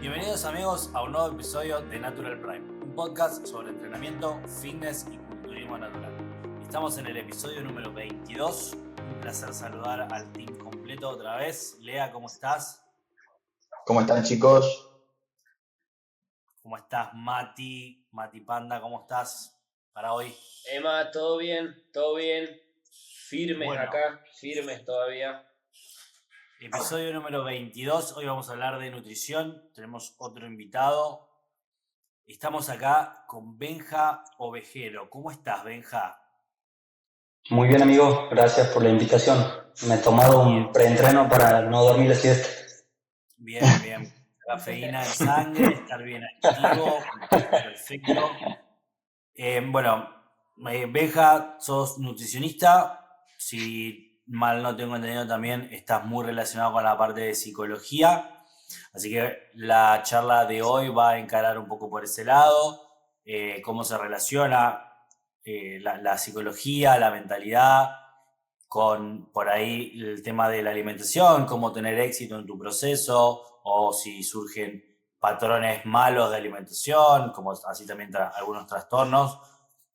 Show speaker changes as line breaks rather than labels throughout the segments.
Bienvenidos amigos a un nuevo episodio de Natural Prime, un podcast sobre entrenamiento, fitness y culturismo natural. Estamos en el episodio número 22, un placer saludar al team completo otra vez. Lea, ¿cómo estás?
¿Cómo están, chicos?
¿Cómo estás, Mati? Mati Panda, ¿cómo estás para hoy?
Emma, todo bien, firmes
Bueno.
acá, firmes todavía.
Episodio número 22, hoy vamos a hablar de nutrición, tenemos otro invitado. Estamos acá con Benja Ovejero. ¿Cómo estás, Benja?
Muy bien, amigo, gracias por la invitación. Me he tomado un preentreno para no dormir la siesta.
Bien. Cafeína en sangre, estar bien activo, perfecto. Benja, sos nutricionista. Si mal no tengo entendido, también estás muy relacionado con la parte de psicología. Así que la charla de hoy va a encarar un poco por ese lado, cómo se relaciona la psicología, la mentalidad, con por ahí el tema de la alimentación, cómo tener éxito en tu proceso, o si surgen patrones malos de alimentación, como así también algunos trastornos.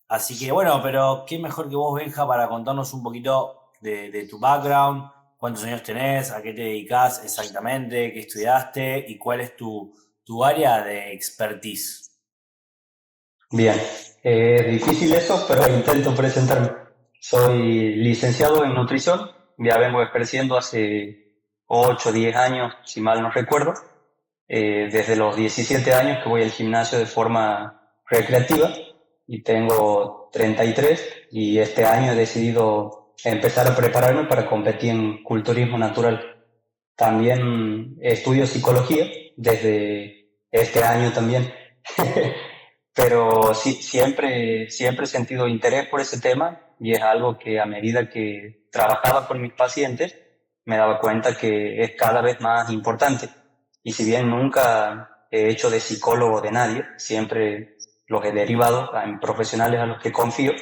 Así que bueno, pero qué mejor que vos, Benja, para contarnos un poquito de tu background, cuántos años tenés, a qué te dedicás exactamente, qué estudiaste y cuál es tu área de expertise.
Bien, difícil eso, pero intento presentarme. Soy licenciado en nutrición, ya vengo ejerciendo hace 8 o 10 años, si mal no recuerdo. Desde los 17 años que voy al gimnasio de forma recreativa y tengo 33 y este año he decidido empezar a prepararme para competir en culturismo natural. También estudio psicología desde este año también. Pero sí, siempre he sentido interés por ese tema y es algo que a medida que trabajaba con mis pacientes me daba cuenta que es cada vez más importante. Y si bien nunca he hecho de psicólogo de nadie, siempre los he derivado en profesionales a los que confío,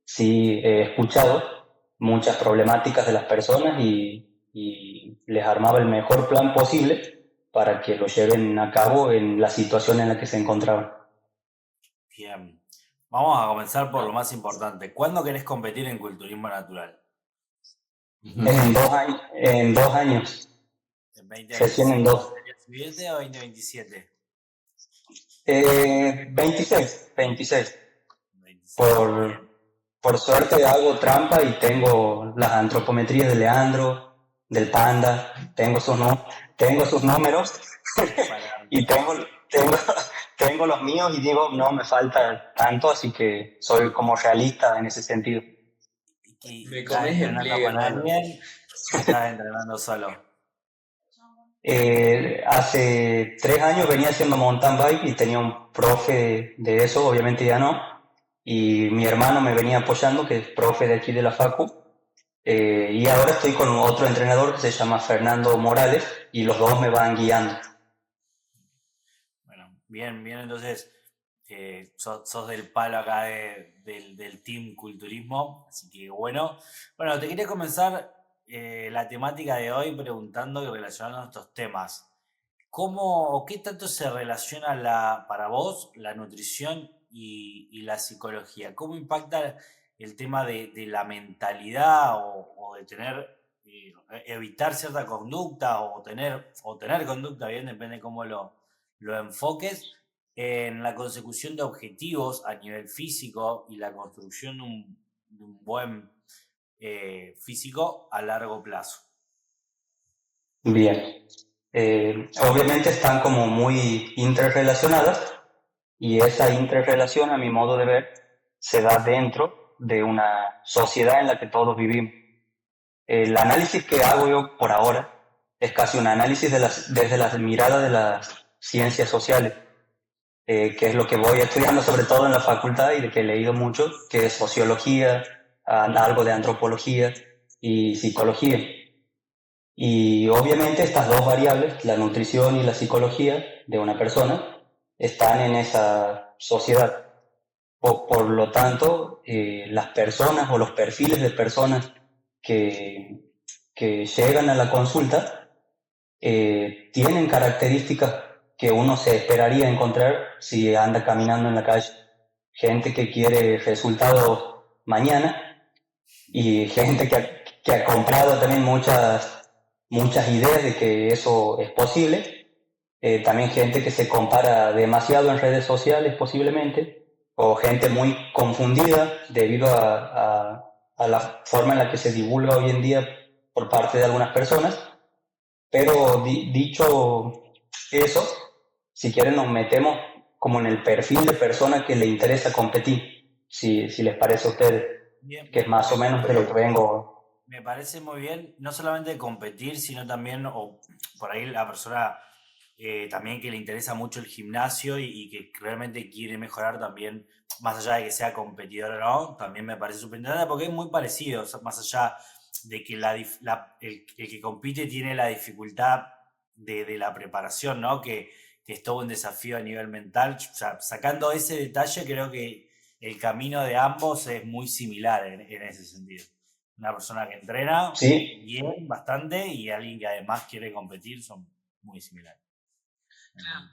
sí he escuchado muchas problemáticas de las personas y les armaba el mejor plan posible para que lo lleven a cabo en la situación en la que se encontraban.
Bien, vamos a comenzar por lo más importante. ¿Cuándo querés competir en culturismo natural?
En 2 años.
¿En 2026?
Recién en 2.
¿2027 o 2027?
26. Por suerte hago trampa y tengo las antropometrías de Leandro, del Panda, tengo sus números y tengo los míos y digo, no, me falta tanto, así que soy como realista en ese sentido.
Me comes el pliegue, hermano.
¿Estás entrenando solo?
Hace 3 años venía haciendo mountain bike y tenía un profe de eso, obviamente ya no, y mi hermano me venía apoyando, que es profe de aquí de la Facu, y ahora estoy con otro entrenador que se llama Fernando Morales y los dos me van guiando.
Bueno, bien, entonces sos del palo acá del team culturismo, así que bueno. Bueno, te quería comenzar la temática de hoy preguntando y relacionando estos temas. ¿Qué tanto se relaciona para vos la nutrición y la psicología? ¿Cómo impacta el tema de la mentalidad o de tener, evitar cierta conducta o tener conducta, bien, depende de cómo lo enfoques, en la consecución de objetivos a nivel físico y la construcción de un buen físico a largo plazo?
Bien. Obviamente están como muy interrelacionadas y esa interrelación, a mi modo de ver, se da dentro de una sociedad en la que todos vivimos. El análisis que hago yo por ahora es casi un análisis desde la mirada de las ciencias sociales, que es lo que voy estudiando sobre todo en la facultad y de que he leído mucho, que es sociología, algo de antropología y psicología. Y obviamente estas dos variables, la nutrición y la psicología de una persona, están en esa sociedad. Por lo tanto, las personas o los perfiles de personas que llegan a la consulta tienen características que uno se esperaría encontrar si anda caminando en la calle. Gente que quiere resultados mañana y gente que ha comprado también muchas ideas de que eso es posible. También gente que se compara demasiado en redes sociales posiblemente, o gente muy confundida debido a la forma en la que se divulga hoy en día por parte de algunas personas. Pero dicho eso, si quieren nos metemos como en el perfil de persona que le interesa competir, si les parece a ustedes,
Bien.
que es más o menos de lo que vengo.
Me parece muy bien, no solamente competir, sino también, o por ahí la persona también que le interesa mucho el gimnasio y que realmente quiere mejorar también, más allá de que sea competidor o no, también me parece súper interesante porque es muy parecido, o sea, más allá de que el que compite tiene la dificultad de la preparación, ¿no? Que es todo un desafío a nivel mental. O sea, sacando ese detalle, creo que el camino de ambos es muy similar en ese sentido. Una persona que entrena
Sí,
bien, bastante, y alguien que además quiere competir son muy similares.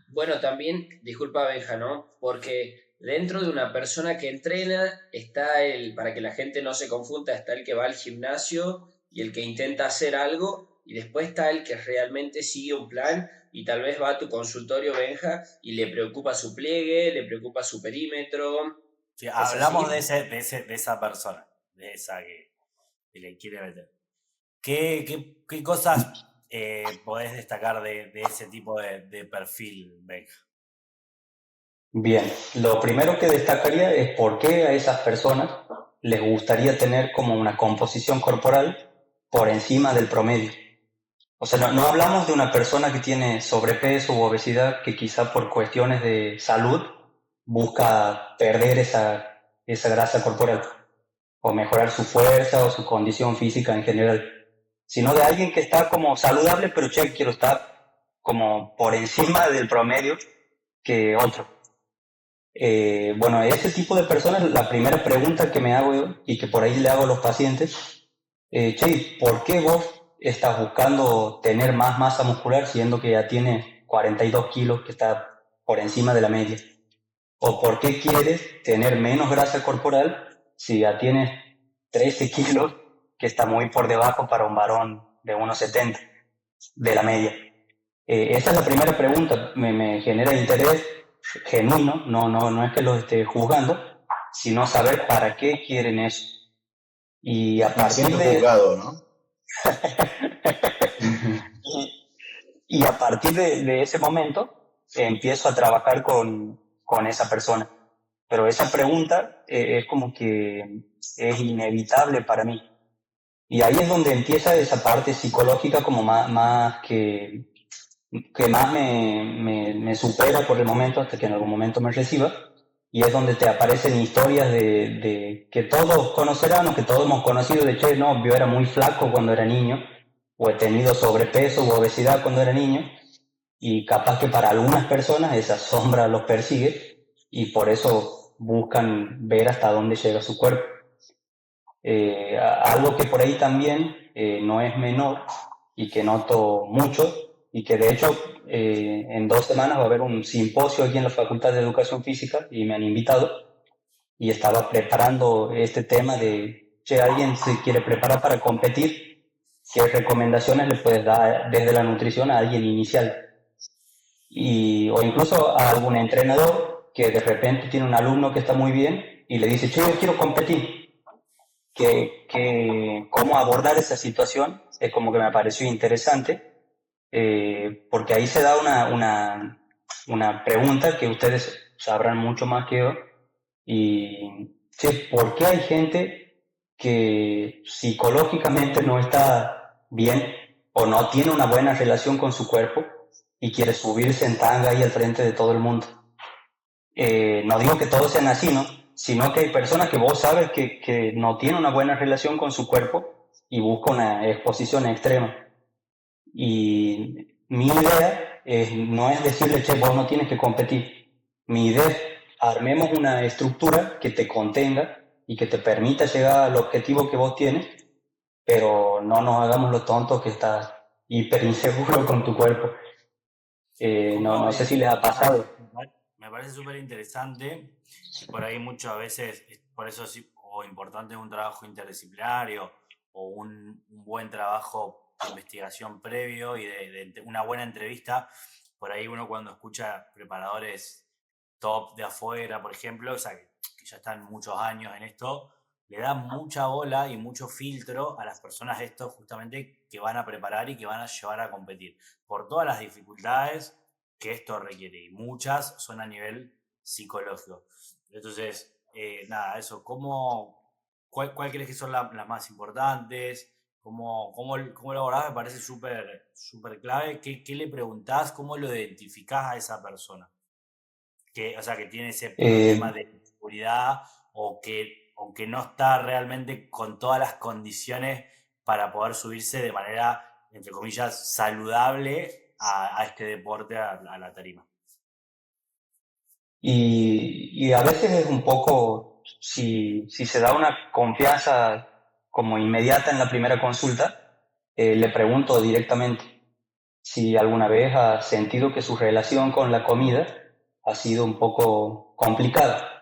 Bueno, también, disculpa Benja, ¿no? Porque dentro de una persona que entrena está para que la gente no se confunda, está el que va al gimnasio y el que intenta hacer algo, y después está el que realmente sigue un plan y tal vez va a tu consultorio, Benja, y le preocupa su pliegue, le preocupa su perímetro.
Sí,
¿Es
hablamos
así?
de esa persona, de esa que le quiere meter. ¿Qué cosas podés destacar de ese tipo de perfil, Benja?
bien. Lo primero que destacaría es por qué a esas personas les gustaría tener como una composición corporal por encima del promedio. O sea, no hablamos de una persona que tiene sobrepeso u obesidad que quizá por cuestiones de salud busca perder esa grasa corporal o mejorar su fuerza o su condición física en general, sino de alguien que está como saludable, pero che, quiero estar como por encima del promedio que otro. Bueno, ese tipo de personas, la primera pregunta que me hago yo y que por ahí le hago a los pacientes, che, ¿por qué vos estás buscando tener más masa muscular siendo que ya tienes 42 kilos, que está por encima de la media? ¿O por qué quieres tener menos grasa corporal si ya tienes 13 kilos, que está muy por debajo para un varón de 1,70 de la media? Esa es la primera pregunta, me genera interés genuino, no es que los esté juzgando, sino saber para qué quieren eso. Y a
Me
partir
siento
de,
juzgado, ¿no?
y a partir de ese momento empiezo a trabajar con esa persona. Pero esa pregunta es como que es inevitable para mí. Y ahí es donde empieza esa parte psicológica como más que más me supera por el momento hasta que en algún momento me reciba. Y es donde te aparecen historias de que todos conocerán o que todos hemos conocido de che, no, yo era muy flaco cuando era niño, o he tenido sobrepeso u obesidad cuando era niño, y capaz que para algunas personas esa sombra los persigue y por eso buscan ver hasta dónde llega su cuerpo. Algo que por ahí también no es menor y que noto mucho y que de hecho en 2 semanas va a haber un simposio aquí en la Facultad de Educación Física y me han invitado y estaba preparando este tema de si alguien se quiere preparar para competir, qué recomendaciones le puedes dar desde la nutrición a alguien inicial o incluso a algún entrenador que de repente tiene un alumno que está muy bien y le dice, che, yo quiero competir. Cómo abordar esa situación es como que me pareció interesante, porque ahí se da una pregunta que ustedes sabrán mucho más que yo, y sí, ¿por qué hay gente que psicológicamente no está bien o no tiene una buena relación con su cuerpo y quiere subirse en tanga ahí al frente de todo el mundo? No digo que todos sean así, ¿no? Sino que hay personas que vos sabes que no tienen una buena relación con su cuerpo y buscan una exposición extrema. Y mi idea no es decirle, che, vos no tienes que competir. Mi idea es armemos una estructura que te contenga y que te permita llegar al objetivo que vos tienes, pero no nos hagamos los tontos que estás hiper inseguro con tu cuerpo. No sé si les ha
O sea,
pasado.
me parece súper interesante y por ahí muchas veces, por eso sí, o importante un trabajo interdisciplinario o un buen trabajo de investigación previo y de una buena entrevista. Por ahí uno cuando escucha preparadores top de afuera, por ejemplo, o sea, que ya están muchos años en esto, le da mucha bola y mucho filtro a las personas esto justamente que van a preparar y que van a llevar a competir por todas las dificultades que esto requiere y muchas son a nivel psicológico. Entonces, nada, eso, cuál crees que son las más importantes? ¿Cómo lo abordás? Me parece súper clave. ¿Qué le preguntás? ¿Cómo lo identificás a esa persona? O sea, que tiene ese problema
Eh,
de seguridad o que no está realmente con todas las condiciones para poder subirse de manera, entre comillas, saludable a este deporte, a la tarima.
y a veces es un poco, si se da una confianza como inmediata en la primera consulta, le pregunto directamente si alguna vez ha sentido que su relación con la comida ha sido un poco complicada.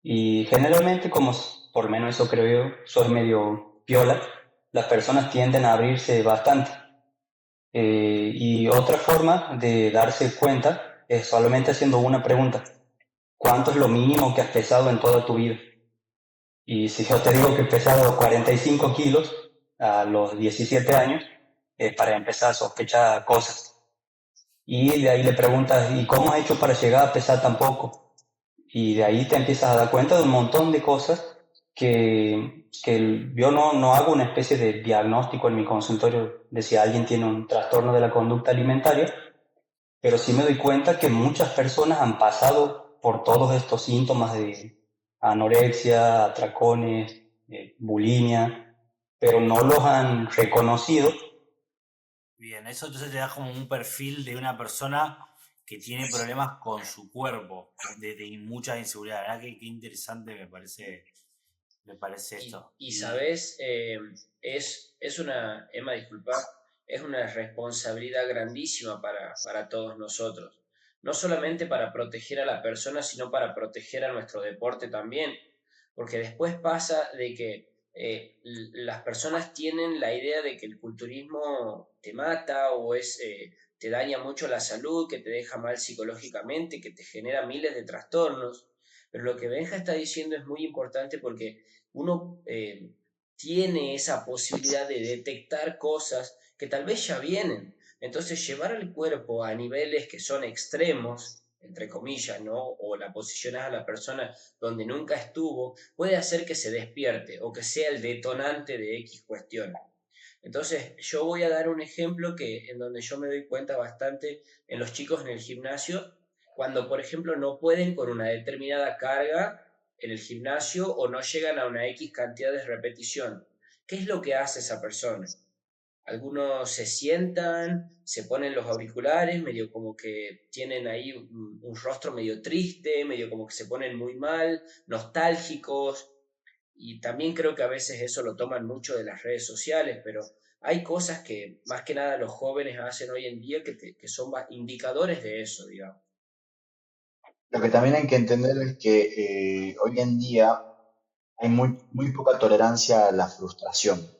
Y generalmente, como por lo menos eso creo yo, soy medio piola, las personas tienden a abrirse bastante. Y otra forma de darse cuenta es solamente haciendo una pregunta. ¿Cuánto es lo mínimo que has pesado en toda tu vida? Y si yo te digo que he pesado 45 kilos a los 17 años, es para empezar a sospechar cosas. Y de ahí le preguntas, ¿y cómo has hecho para llegar a pesar tan poco? Y de ahí te empiezas a dar cuenta de un montón de cosas que yo no hago una especie de diagnóstico en mi consultorio de si alguien tiene un trastorno de la conducta alimentaria, pero sí me doy cuenta que muchas personas han pasado por todos estos síntomas de anorexia, atracones, bulimia, pero no los han reconocido.
Bien, eso entonces te da como un perfil de una persona que tiene problemas con su cuerpo, de mucha inseguridad. ¿Verdad? Qué interesante me parece esto.
Y sabes, es una, Emma, disculpa, es una responsabilidad grandísima para todos nosotros. No solamente para proteger a la persona, sino para proteger a nuestro deporte también. Porque después pasa de que las personas tienen la idea de que el culturismo te mata o te daña mucho la salud, que te deja mal psicológicamente, que te genera miles de trastornos. Pero lo que Benja está diciendo es muy importante porque uno tiene esa posibilidad de detectar cosas que tal vez ya vienen. Entonces, llevar al cuerpo a niveles que son extremos, entre comillas, ¿no? O la posicionas a la persona donde nunca estuvo, puede hacer que se despierte o que sea el detonante de X cuestión. Entonces, yo voy a dar un ejemplo en donde yo me doy cuenta bastante en los chicos en el gimnasio, cuando, por ejemplo, no pueden con una determinada carga en el gimnasio o no llegan a una X cantidad de repetición. ¿Qué es lo que hace esa persona? Algunos se sientan, se ponen los auriculares, medio como que tienen ahí un rostro medio triste, medio como que se ponen muy mal, nostálgicos, y también creo que a veces eso lo toman mucho de las redes sociales, pero hay cosas que más que nada los jóvenes hacen hoy en día que son indicadores de eso, digamos.
Lo que también hay que entender es que hoy en día hay muy poca tolerancia a la frustración.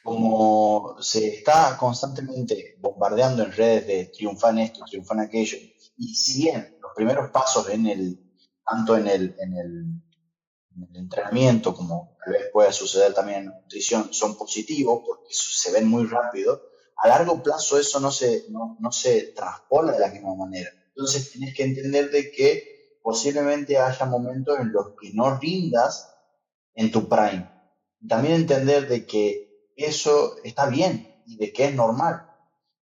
Como se está constantemente bombardeando en redes de triunfan esto, triunfan aquello, y si bien los primeros pasos tanto en el entrenamiento, como tal vez pueda suceder también en la nutrición, son positivos porque se ven muy rápido, a largo plazo eso no se transpone de la misma manera. Entonces tienes que entender de que posiblemente haya momentos en los que no rindas en tu prime. También entender de que eso está bien y de que es normal.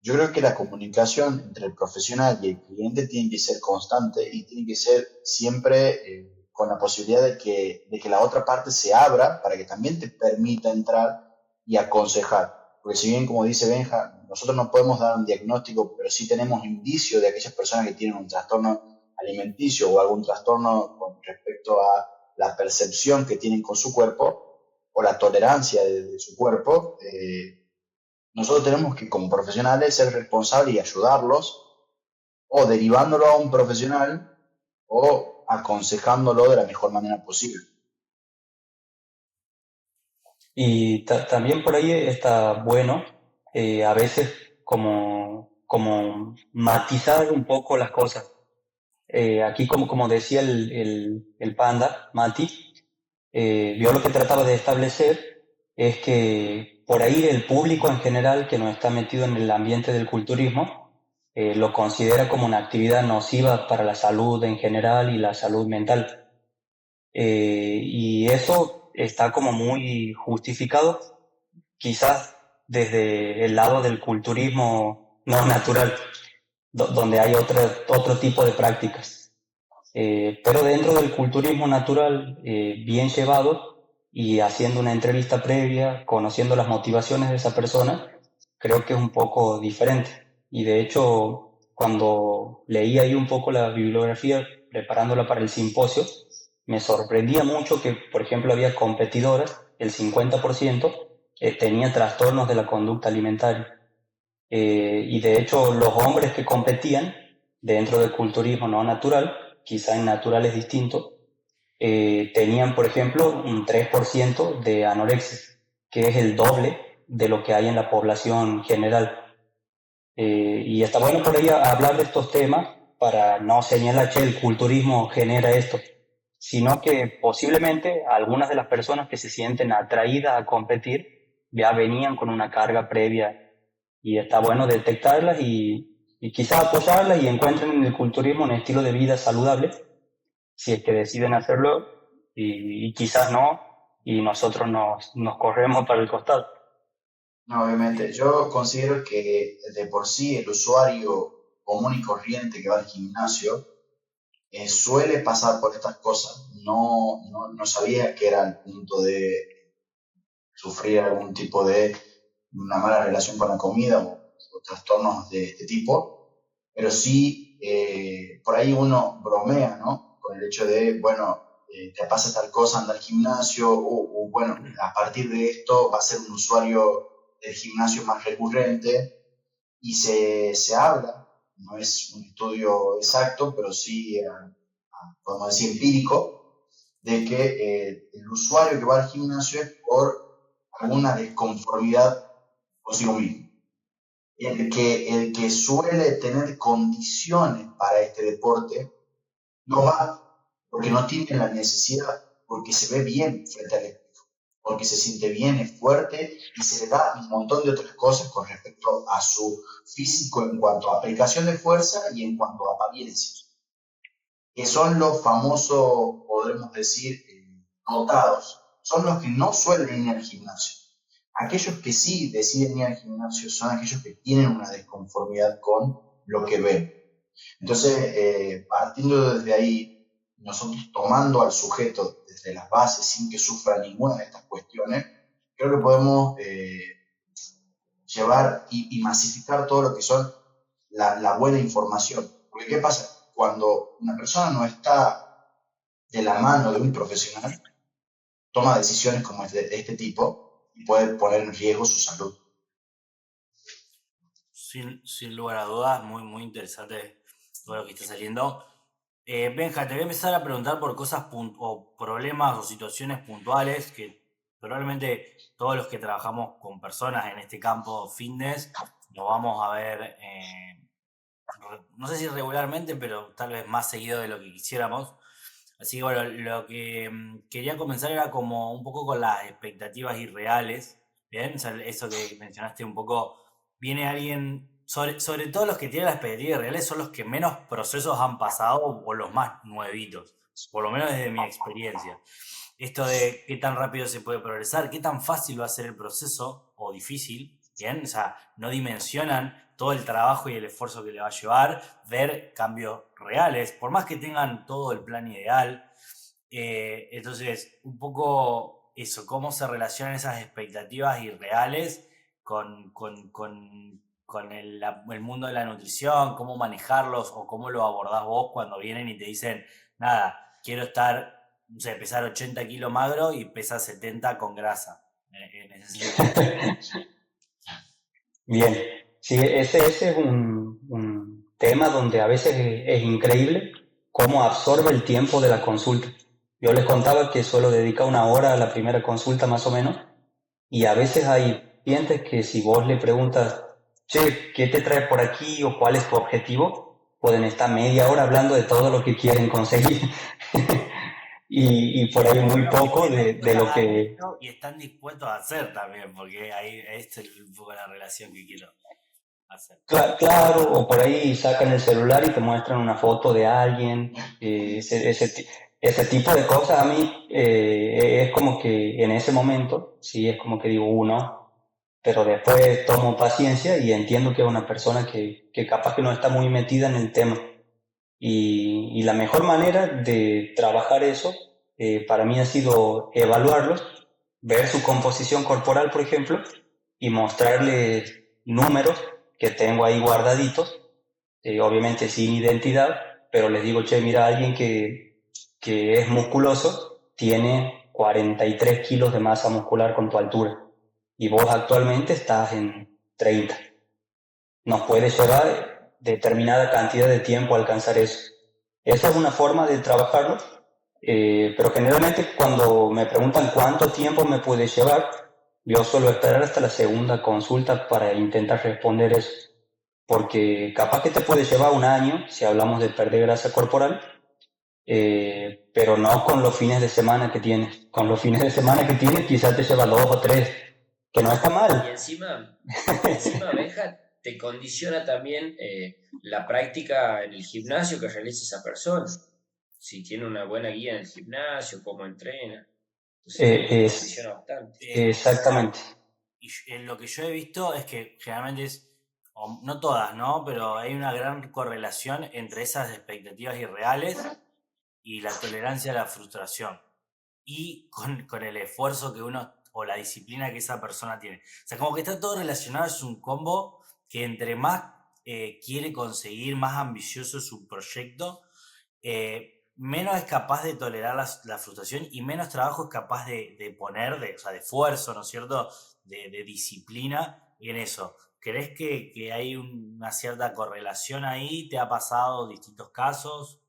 Yo creo que la comunicación entre el profesional y el cliente tiene que ser constante y tiene que ser siempre con la posibilidad de que la otra parte se abra para que también te permita entrar y aconsejar. Porque si bien, como dice Benja, nosotros no podemos dar un diagnóstico, pero sí tenemos indicios de aquellas personas que tienen un trastorno alimenticio o algún trastorno con respecto a la percepción que tienen con su cuerpo o la tolerancia de su cuerpo, nosotros tenemos que, como profesionales, ser responsables y ayudarlos o derivándolo a un profesional o aconsejándolo de la mejor manera posible.
Y también por ahí está bueno a veces como matizar un poco las cosas. Aquí como decía el panda, Mati, yo lo que trataba de establecer es que por ahí el público en general que no está metido en el ambiente del culturismo lo considera como una actividad nociva para la salud en general y la salud mental. Y eso está como muy justificado, quizás desde el lado del culturismo no natural, donde hay otro tipo de prácticas. Pero dentro del culturismo natural, bien llevado y haciendo una entrevista previa, conociendo las motivaciones de esa persona, creo que es un poco diferente. Y de hecho, cuando leí ahí un poco la bibliografía, preparándola para el simposio, me sorprendía mucho que, por ejemplo, había competidoras, el 50% tenía trastornos de la conducta alimentaria. Y de hecho, los hombres que competían dentro del culturismo no natural, quizá en natural es distinto, tenían, por ejemplo, un 3% de anorexia, que es el doble de lo que hay en la población general. Y está bueno por ahí hablar de estos temas para no señalar que el culturismo genera esto, sino que posiblemente algunas de las personas que se sienten atraídas a competir ya venían con una carga previa y está bueno detectarlas y quizás apoyarlas y encuentren en el culturismo un estilo de vida saludable, si es que deciden hacerlo, y quizás no, y nosotros nos corremos para el costado.
No, obviamente, yo considero que de por sí el usuario común y corriente que va al gimnasio suele pasar por estas cosas. No sabía que era el punto de sufrir algún tipo de una mala relación con la comida o trastornos de este tipo, pero sí, por ahí uno bromea, ¿no? Con el hecho de, bueno, te pasa tal cosa, anda al gimnasio, o bueno, a partir de esto va a ser un usuario del gimnasio más recurrente y se habla, no es un estudio exacto, pero sí, podemos decir, empírico, de que el usuario que va al gimnasio es por alguna desconformidad consigo mismo. El que suele tener condiciones para este deporte no va porque no tiene la necesidad, porque se ve bien frente al espejo, porque se siente bien, es fuerte y se le da un montón de otras cosas con respecto a su físico en cuanto a aplicación de fuerza y en cuanto a apariencia, que son los famosos, podremos decir, dotados, son los que no suelen ir al gimnasio. Aquellos que sí deciden ir al gimnasio son aquellos que tienen una desconformidad con lo que ven. Entonces, partiendo desde ahí, nosotros tomando al sujeto desde las bases sin que sufra ninguna de estas cuestiones, creo que podemos llevar y masificar todo lo que son la buena información. Porque ¿qué pasa? Cuando una persona no está de la mano de un profesional, toma decisiones como de este tipo y puede poner en riesgo su salud.
Sin lugar a dudas, muy interesante todo lo que está saliendo. Benja, te voy a empezar a preguntar por cosas o problemas o situaciones puntuales que probablemente todos los que trabajamos con personas en este campo fitness nos vamos a ver, no sé si regularmente, pero tal vez más seguido de lo que quisiéramos. Así que bueno, lo que quería comenzar era como un poco con las expectativas irreales, ¿bien? O sea, eso que mencionaste un poco, viene alguien, sobre todo los que tienen las expectativas irreales son los que menos procesos han pasado o los más nuevitos, por lo menos desde mi experiencia. Esto de qué tan rápido se puede progresar, qué tan fácil va a ser el proceso o difícil, ¿bien? O sea, no dimensionan todo el trabajo y el esfuerzo que le va a llevar, ver cambios reales, por más que tengan todo el plan ideal. Entonces, un poco eso, cómo se relacionan esas expectativas irreales con el mundo de la nutrición, cómo manejarlos o cómo lo abordás vos cuando vienen y te dicen, nada, quiero estar, no sé, pesar 80 kilos magro y pesar 70 con grasa, en ese sentido.
Bien, sí, ese es tema donde a veces es increíble cómo absorbe el tiempo de la consulta. Yo les contaba que solo dedica 1 hora a la primera consulta más o menos, y a veces hay clientes que si vos le preguntas, che, ¿qué te trae por aquí o cuál es tu objetivo? Pueden estar media hora hablando de todo lo que quieren conseguir y por ahí muy poco de lo que...
Y están dispuestos a hacer también, porque ahí esta es un poco la relación que quiero hacer.
Claro, o por ahí sacan el celular y te muestran una foto de alguien, ese tipo de cosas a mí es como que en ese momento, sí, es como que digo uno, pero después tomo paciencia y entiendo que es una persona que capaz que no está muy metida en el tema. Y la mejor manera de trabajar eso para mí ha sido evaluarlos, ver su composición corporal, por ejemplo, y mostrarles números que tengo ahí guardaditos, obviamente sin identidad, pero les digo, che, mira, alguien que es musculoso tiene 43 kilos de masa muscular con tu altura y vos actualmente estás en 30. Nos puede llevar determinada cantidad de tiempo alcanzar eso. Esa es una forma de trabajarlo, pero generalmente cuando me preguntan cuánto tiempo me puede llevar, yo suelo esperar hasta la segunda consulta para intentar responder eso, porque capaz que te puede llevar 1 año si hablamos de perder grasa corporal, pero no con los fines de semana que tienes. Con los fines de semana que tienes quizás te lleva 2 o 3, que no está
Y
mal.
encima, Benja, te condiciona también la práctica en el gimnasio que realiza esa persona. Si tiene una buena guía en el gimnasio, cómo entrena. Entonces también te condiciona bastante.
Exactamente.
Y en lo que yo he visto es que generalmente es, no todas, ¿no? Pero hay una gran correlación entre esas expectativas irreales y la tolerancia a la frustración. Y con el esfuerzo que uno, o la disciplina que esa persona tiene. O sea, como que está todo relacionado, es un combo que entre más quiere conseguir, más ambicioso es su proyecto, menos es capaz de tolerar la frustración y menos trabajo es capaz de poner, o sea, de esfuerzo, ¿no es cierto? De disciplina en eso. ¿Crees que hay una cierta correlación ahí? ¿Te ha pasado distintos casos?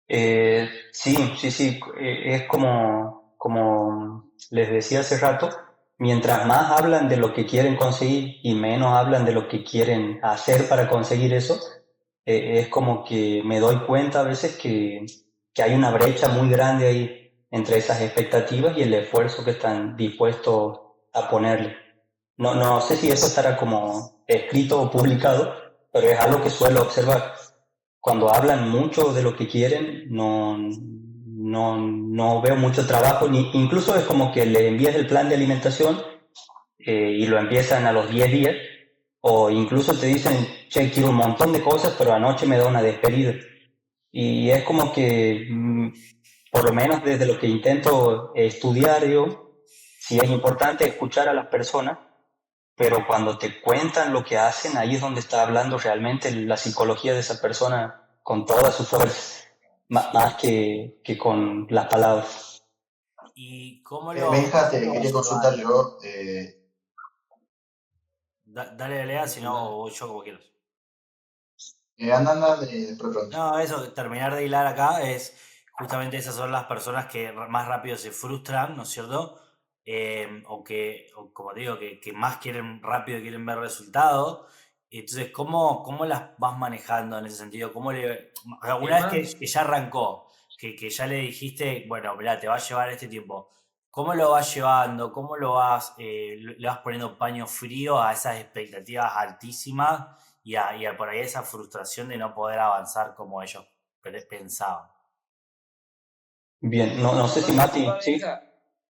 Sí, sí, sí, es como les decía hace rato, mientras más hablan de lo que quieren conseguir y menos hablan de lo que quieren hacer para conseguir eso, es como que me doy cuenta a veces que hay una brecha muy grande ahí entre esas expectativas y el esfuerzo que están dispuestos a ponerle. No sé si eso estará como escrito o publicado, pero es algo que suelo observar. Cuando hablan mucho de lo que quieren, no veo mucho trabajo, incluso es como que le envías el plan de alimentación y lo empiezan a los 10 días, o incluso te dicen, che, quiero un montón de cosas, pero anoche me da una despedida. Y es como que, por lo menos desde lo que intento estudiar yo, sí es importante escuchar a las personas, pero cuando te cuentan lo que hacen, ahí es donde está hablando realmente la psicología de esa persona con toda su fuerza, más que con las palabras.
¿Y cómo lo...?
Benja, te quería consultar yo.
Dale, Lea, si no, voy yo como quieras.
Anda de pronto.
No, eso, terminar de hilar acá es justamente esas son las personas que más rápido se frustran, ¿no es cierto? O como digo, que más quieren rápido quieren ver resultados. Entonces, ¿cómo las vas manejando en ese sentido? O sea, una vez que ya arrancó, que ya le dijiste, bueno, mirá, te va a llevar este tiempo. ¿Cómo lo vas llevando? ¿Cómo le vas poniendo paño frío a esas expectativas altísimas? Y a por ahí esa frustración de no poder avanzar como ellos pensaban.
Bien, no sé si Mati, ¿sí?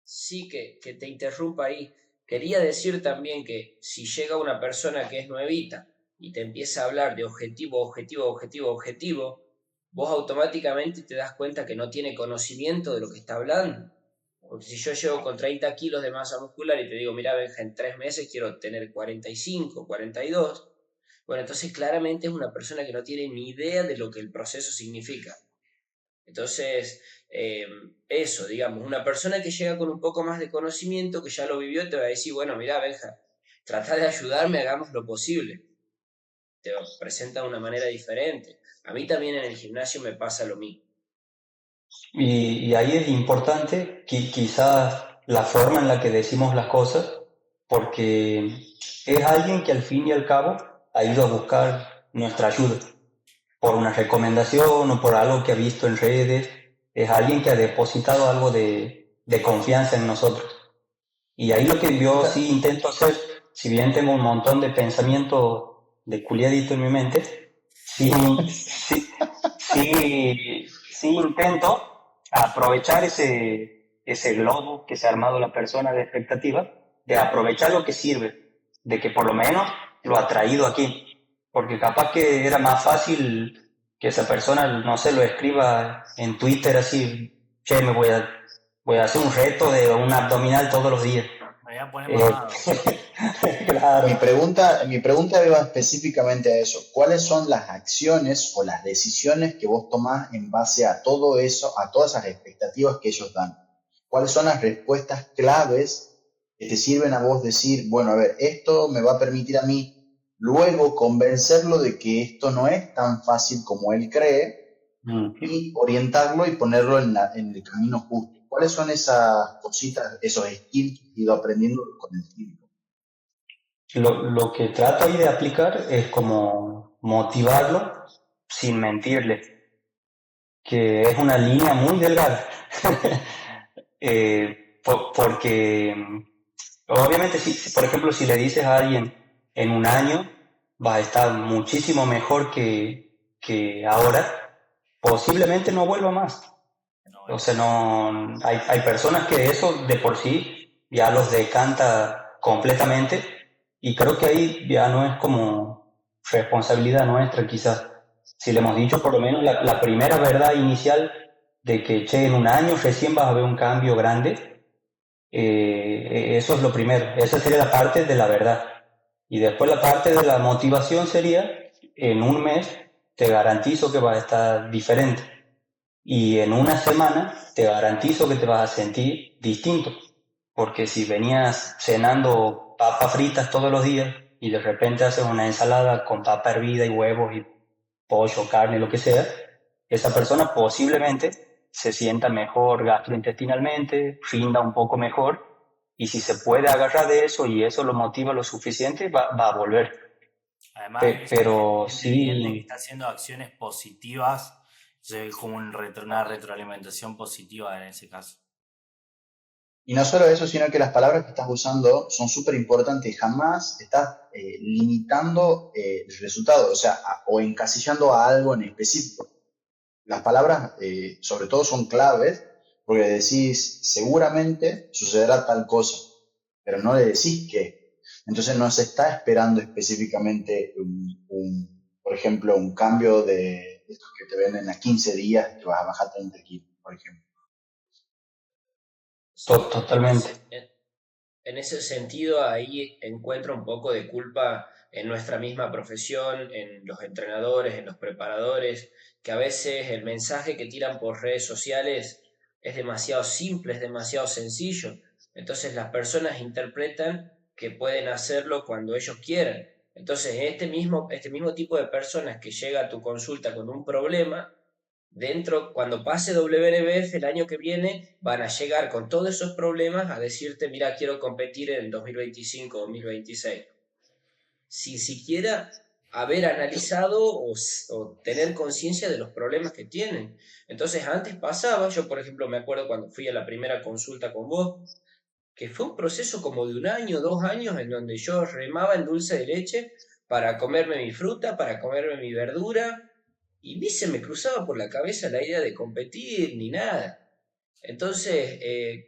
Sí, que te interrumpa ahí. Quería decir también que si llega una persona que es nuevita y te empieza a hablar de objetivo, objetivo, objetivo, objetivo, vos automáticamente te das cuenta que no tiene conocimiento de lo que está hablando. Porque si yo llego con 30 kilos de masa muscular y te digo, mira, Benja, en 3 meses quiero tener 45, 42, bueno, entonces claramente es una persona que no tiene ni idea de lo que el proceso significa. Entonces, eso, digamos, una persona que llega con un poco más de conocimiento, que ya lo vivió, te va a decir, bueno, mira, Benja, trata de ayudarme, hagamos lo posible. te presenta de una manera diferente. A mí también en el gimnasio me pasa lo mismo.
Y ahí es importante quizás la forma en la que decimos las cosas, porque es alguien que al fin y al cabo ha ido a buscar nuestra ayuda, por una recomendación o por algo que ha visto en redes, es alguien que ha depositado algo de confianza en nosotros. Y ahí lo que yo sí intento hacer, si bien tengo un montón de pensamientos de culiadito en mi mente, sí, sí intento aprovechar ese globo que se ha armado la persona de expectativa, de aprovechar lo que sirve, de que por lo menos lo ha traído aquí. Porque capaz que era más fácil que esa persona, no sé, lo escriba en Twitter así, che, voy a hacer un reto de un abdominal todos los días.
Me voy a poner
Eh,
mamado.
claro.
Mi pregunta iba específicamente a eso. ¿Cuáles son las acciones o las decisiones que vos tomás en base a todo eso, a todas esas expectativas que ellos dan? ¿Cuáles son las respuestas claves que te sirven a vos decir, bueno, a ver, esto me va a permitir a mí luego convencerlo de que esto no es tan fácil como él cree
Mm.
y orientarlo y ponerlo en el camino justo? ¿Cuáles son esas cositas, esos skills que he ido aprendiendo con el tiempo?
Lo que trato ahí de aplicar es como motivarlo sin mentirle, que es una línea muy delgada. Porque obviamente, por ejemplo, si le dices a alguien en un año vas a estar muchísimo mejor que ahora, posiblemente no vuelva más.
No,
O sea, no, hay personas que eso de por sí ya los decanta completamente y creo que ahí ya no es como responsabilidad nuestra quizás. Si le hemos dicho por lo menos la primera verdad inicial de que, che, en un año recién vas a ver un cambio grande, eso es lo primero, esa sería la parte de la verdad. Y después la parte de la motivación sería, en un mes te garantizo que vas a estar diferente. Y en una semana te garantizo que te vas a sentir distinto, porque si venías cenando papas fritas todos los días y de repente haces una ensalada con papa hervida y huevos y pollo, carne, lo que sea, esa persona posiblemente se sienta mejor gastrointestinalmente, rinda un poco mejor y si se puede agarrar de eso y eso lo motiva lo suficiente, va a volver.
además, se
Pero
siente bien de que
sí.
está haciendo acciones positivas. Es como una retroalimentación positiva en ese caso.
Y no solo eso, sino que las palabras que estás usando son súper importantes. Jamás estás limitando el resultado, o sea, o encasillando a algo en específico. Las palabras, sobre todo, son claves porque decís, seguramente sucederá tal cosa, pero no le decís qué. Entonces no se está esperando específicamente por ejemplo, un cambio de estos que te venden a 15 días que vas a bajar 30 kilos, por ejemplo.
Sí,
Totalmente.
en ese sentido, ahí encuentro un poco de culpa en nuestra misma profesión, en los entrenadores, en los preparadores, que a veces el mensaje que tiran por redes sociales es demasiado simple, es demasiado sencillo. Entonces las personas interpretan que pueden hacerlo cuando ellos quieran. Entonces este mismo tipo de personas que llega a tu consulta con un problema, dentro, cuando pase WNBF el año que viene, van a llegar con todos esos problemas a decirte, mira, quiero competir en 2025 o 2026, sin siquiera haber analizado o tener conciencia de los problemas que tienen. Entonces, antes pasaba, yo por ejemplo me acuerdo cuando fui a la primera consulta con vos, que fue un proceso como de un año, 2 años, en donde yo remaba en dulce de leche para comerme mi fruta, para comerme mi verdura, y ni se me cruzaba por la cabeza la idea de competir ni nada. Entonces,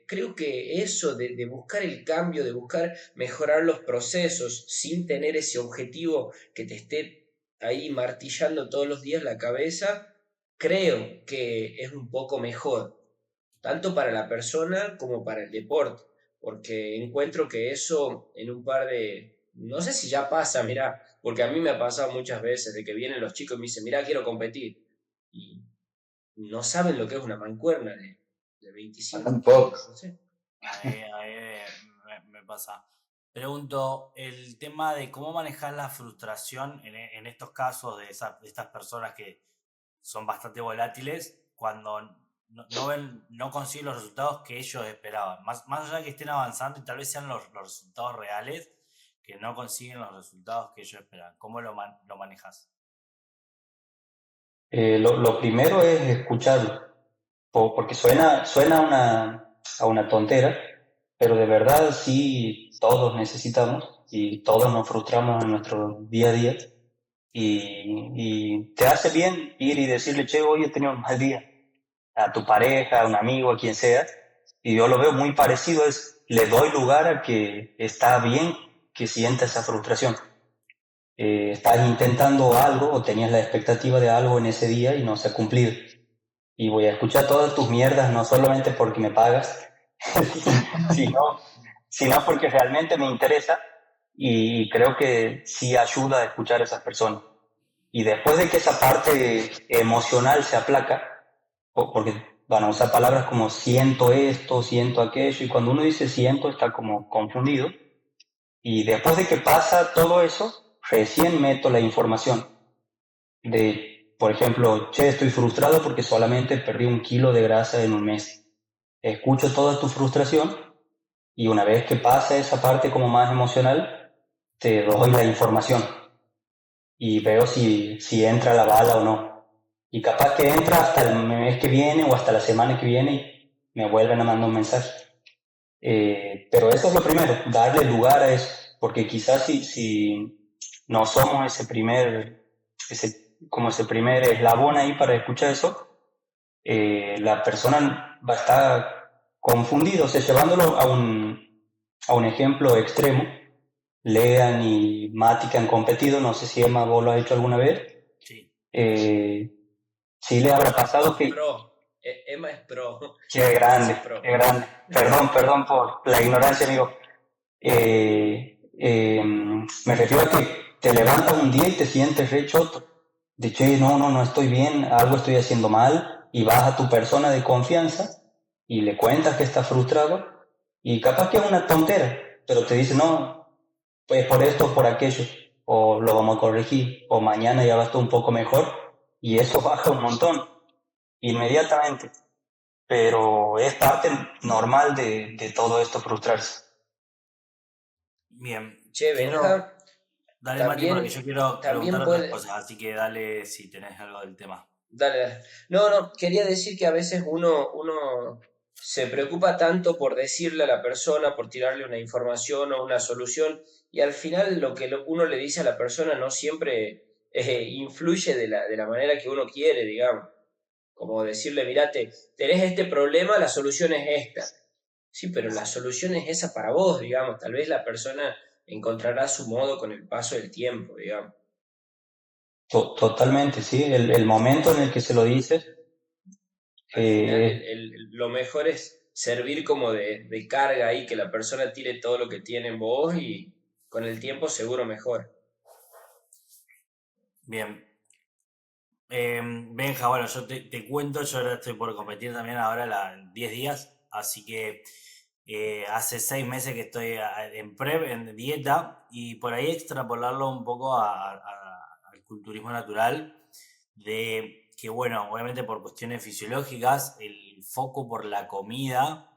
creo que eso de buscar el cambio, de buscar mejorar los procesos sin tener ese objetivo que te esté ahí martillando todos los días la cabeza, creo que es un poco mejor, tanto para la persona como para el deporte, porque encuentro que eso en un par de, no sé si ya pasa, mirá, porque a mí me ha pasado muchas veces de que vienen los chicos y me dicen, mirá, quiero competir, y no saben lo que es una mancuerna de
Anda
25
un poco.
kilos, no sé.
Ahí me pasa. Pregunto, el tema de cómo manejar la frustración en estos casos de estas personas que son bastante volátiles cuando no consiguen los resultados que ellos esperaban. Más allá de que estén avanzando y tal vez sean los resultados reales, que no consiguen los resultados que ellos esperaban. ¿Cómo lo manejas?
Lo primero es escucharlo, porque suena a una tontera, pero de verdad sí todos necesitamos y todos nos frustramos en nuestro día a día y te hace bien ir y decirle, che, hoy he tenido un mal día a tu pareja, a un amigo, a quien sea, y yo lo veo muy parecido, es le doy lugar a que está bien que sienta esa frustración. Estás intentando algo o tenías la expectativa de algo en ese día y no se ha cumplido. Y voy a escuchar todas tus mierdas, no solamente porque me pagas, sino, sino porque realmente me interesa y creo que sí ayuda a escuchar a esas personas. Y después de que esa parte emocional se aplaca, porque van a usar palabras como siento esto, siento aquello, y cuando uno dice siento está como confundido, y después de que pasa todo eso, recién meto la información de, por ejemplo, che, estoy frustrado porque solamente perdí 1 kilo de grasa en un mes. Escucho toda tu frustración y una vez que pasa esa parte como más emocional, te doy la información y veo si entra la bala o no. Y capaz que entra hasta el mes que viene o hasta la semana que viene y me vuelven a mandar un mensaje. Pero eso es lo primero, darle lugar a eso, porque quizás si no somos como ese primer eslabón ahí para escuchar eso, la persona va a estar confundida, o sea, llevándolo a un ejemplo extremo, Lean y Mati que han competido, no sé si Emma vos lo has hecho alguna vez,
Sí.
eh, sí le habrá pasado que,
Pro. Emma es pro.
qué
Ese
grande,
es pro.
qué grande, perdón por la ignorancia, amigo. Me refiero a que te levantas un día y te sientes re choto, de che, no estoy bien, algo estoy haciendo mal, y vas a tu persona de confianza y le cuentas que estás frustrado, y capaz que es una tontera, pero te dice, no, pues por esto, por aquello, o lo vamos a corregir, o mañana ya va a estar un poco mejor, y eso baja un montón, inmediatamente, pero es parte normal de todo esto frustrarse.
Bien.
Che,
Quiero.
Benja,
Dale, Mati, porque
también,
yo quiero preguntar
también
otras
puede.
cosas, así que dale si tenés algo del tema.
Dale, dale. No, no, quería decir que a veces uno se preocupa tanto por decirle a la persona, por tirarle una información o una solución, y al final lo que uno le dice a la persona no siempre influye de la manera que uno quiere, digamos. Como decirle, mirate, tenés este problema, la solución es esta. Sí, pero la solución es esa para vos, digamos. Tal vez la persona encontrará su modo con el paso del tiempo, digamos.
Totalmente, sí, el momento en el que se lo dices,
Al final
eh,
lo mejor es servir como de carga ahí, que la persona tire todo lo que tiene en vos y con el tiempo seguro mejor.
Bien. Benja, bueno, yo te cuento, yo ahora estoy por competir también ahora en 10 días, así que hace 6 meses que estoy en prep, en dieta, y por ahí extrapolarlo un poco al culturismo natural, de que, bueno, obviamente por cuestiones fisiológicas, el foco por la comida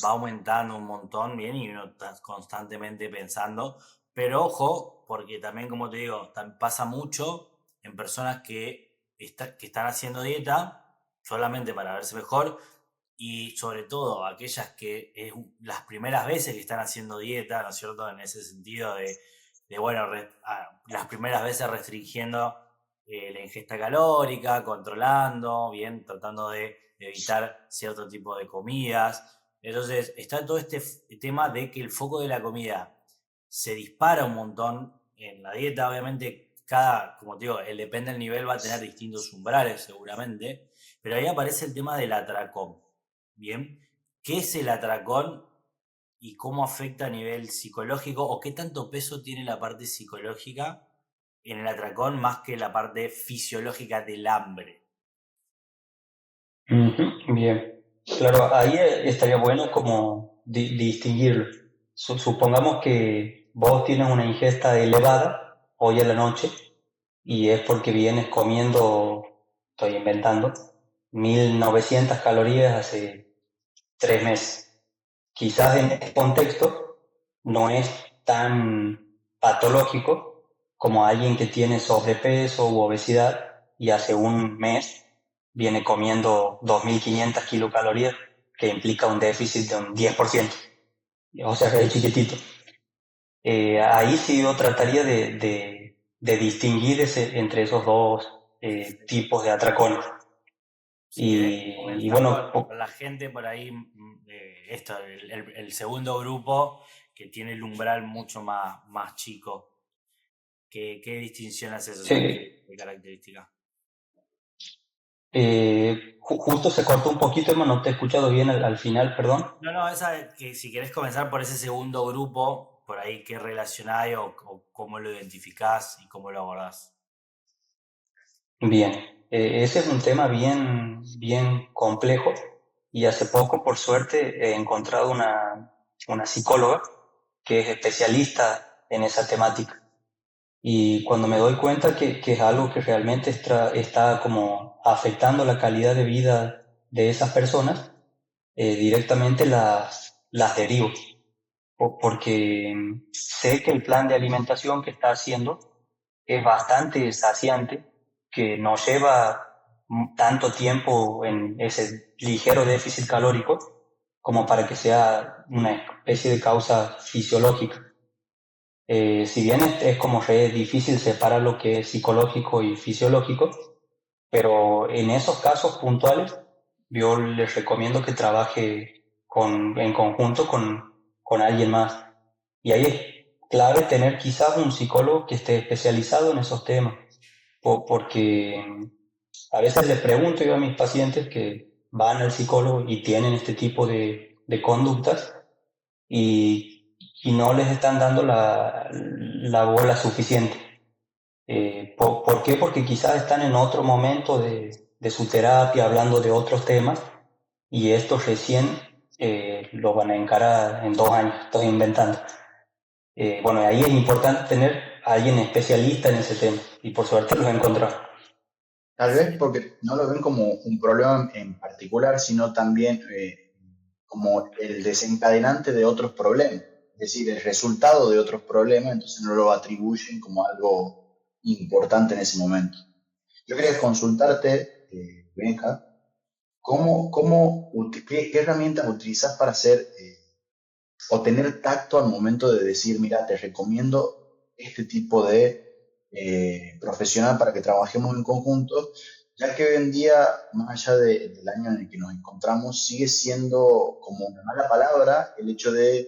va aumentando un montón, bien, y uno está constantemente pensando, pero ojo, porque también, como te digo, pasa mucho en personas que están haciendo dieta solamente para verse mejor y sobre todo aquellas que es las primeras veces que están haciendo dieta, ¿no es cierto? En ese sentido de bueno, las primeras veces restringiendo la ingesta calórica, controlando, bien, tratando de evitar cierto tipo de comidas. Entonces está todo este tema de que el foco de la comida se dispara un montón en la dieta, obviamente como te digo, depende del nivel, va a tener distintos umbrales seguramente, pero ahí aparece el tema del atracón. Bien, ¿qué es el atracón y cómo afecta a nivel psicológico o qué tanto peso tiene la parte psicológica en el atracón más que la parte fisiológica del hambre?
ujú, bien. Claro, ahí estaría bueno como distinguirlo. supongamos que vos tienes una ingesta elevada hoy a la noche y es porque vienes comiendo, estoy inventando, 1900 calorías hace 3 meses. Quizás en este contexto no es tan patológico como alguien que tiene sobrepeso u obesidad y hace un mes viene comiendo 2500 kilocalorías, que implica un déficit de un 10%, o sea, es chiquitito. Ahí sí yo trataría de distinguir entre esos dos tipos de atracones.
Sí,
Y bueno,
con la gente por ahí, el segundo grupo que tiene el umbral mucho más chico. ¿Qué distinción haces? O sea,
sí,
¿qué característica?
justo se cortó un poquito, hermano, no te he escuchado bien al final, perdón.
No, esa que si querés comenzar por ese segundo grupo, por ahí qué relación hay o cómo lo identificás y cómo lo abordás.
Bien, ese es un tema bien complejo y hace poco, por suerte, he encontrado una psicóloga que es especialista en esa temática. Y cuando me doy cuenta que es algo que realmente está como afectando la calidad de vida de esas personas, directamente las derivo, porque sé que el plan de alimentación que está haciendo es bastante saciante, que no lleva tanto tiempo en ese ligero déficit calórico como para que sea una especie de causa fisiológica. Si bien es como re difícil separar lo que es psicológico y fisiológico, pero en esos casos puntuales yo les recomiendo que trabaje en conjunto con alguien más. Y ahí es clave tener quizás un psicólogo que esté especializado en esos temas, porque a veces les pregunto yo a mis pacientes que van al psicólogo y tienen este tipo de conductas y no les están dando la bola suficiente. ¿Por qué? Porque quizás están en otro momento de su terapia, hablando de otros temas, y esto recién lo van a encarar en 2 años, estoy inventando. Bueno, ahí es importante tener a alguien especialista en ese tema, y por suerte los he encontrado.
Tal vez porque no lo ven como un problema en particular, sino también como el desencadenante de otros problemas, es decir, el resultado de otros problemas, entonces no lo atribuyen como algo importante en ese momento. Yo quería consultarte, Benja, qué herramientas utilizas para hacer o tener tacto al momento de decir, mira, te recomiendo este tipo de profesional para que trabajemos en conjunto, ya que hoy en día, más allá del año en el que nos encontramos, sigue siendo como una mala palabra el hecho de,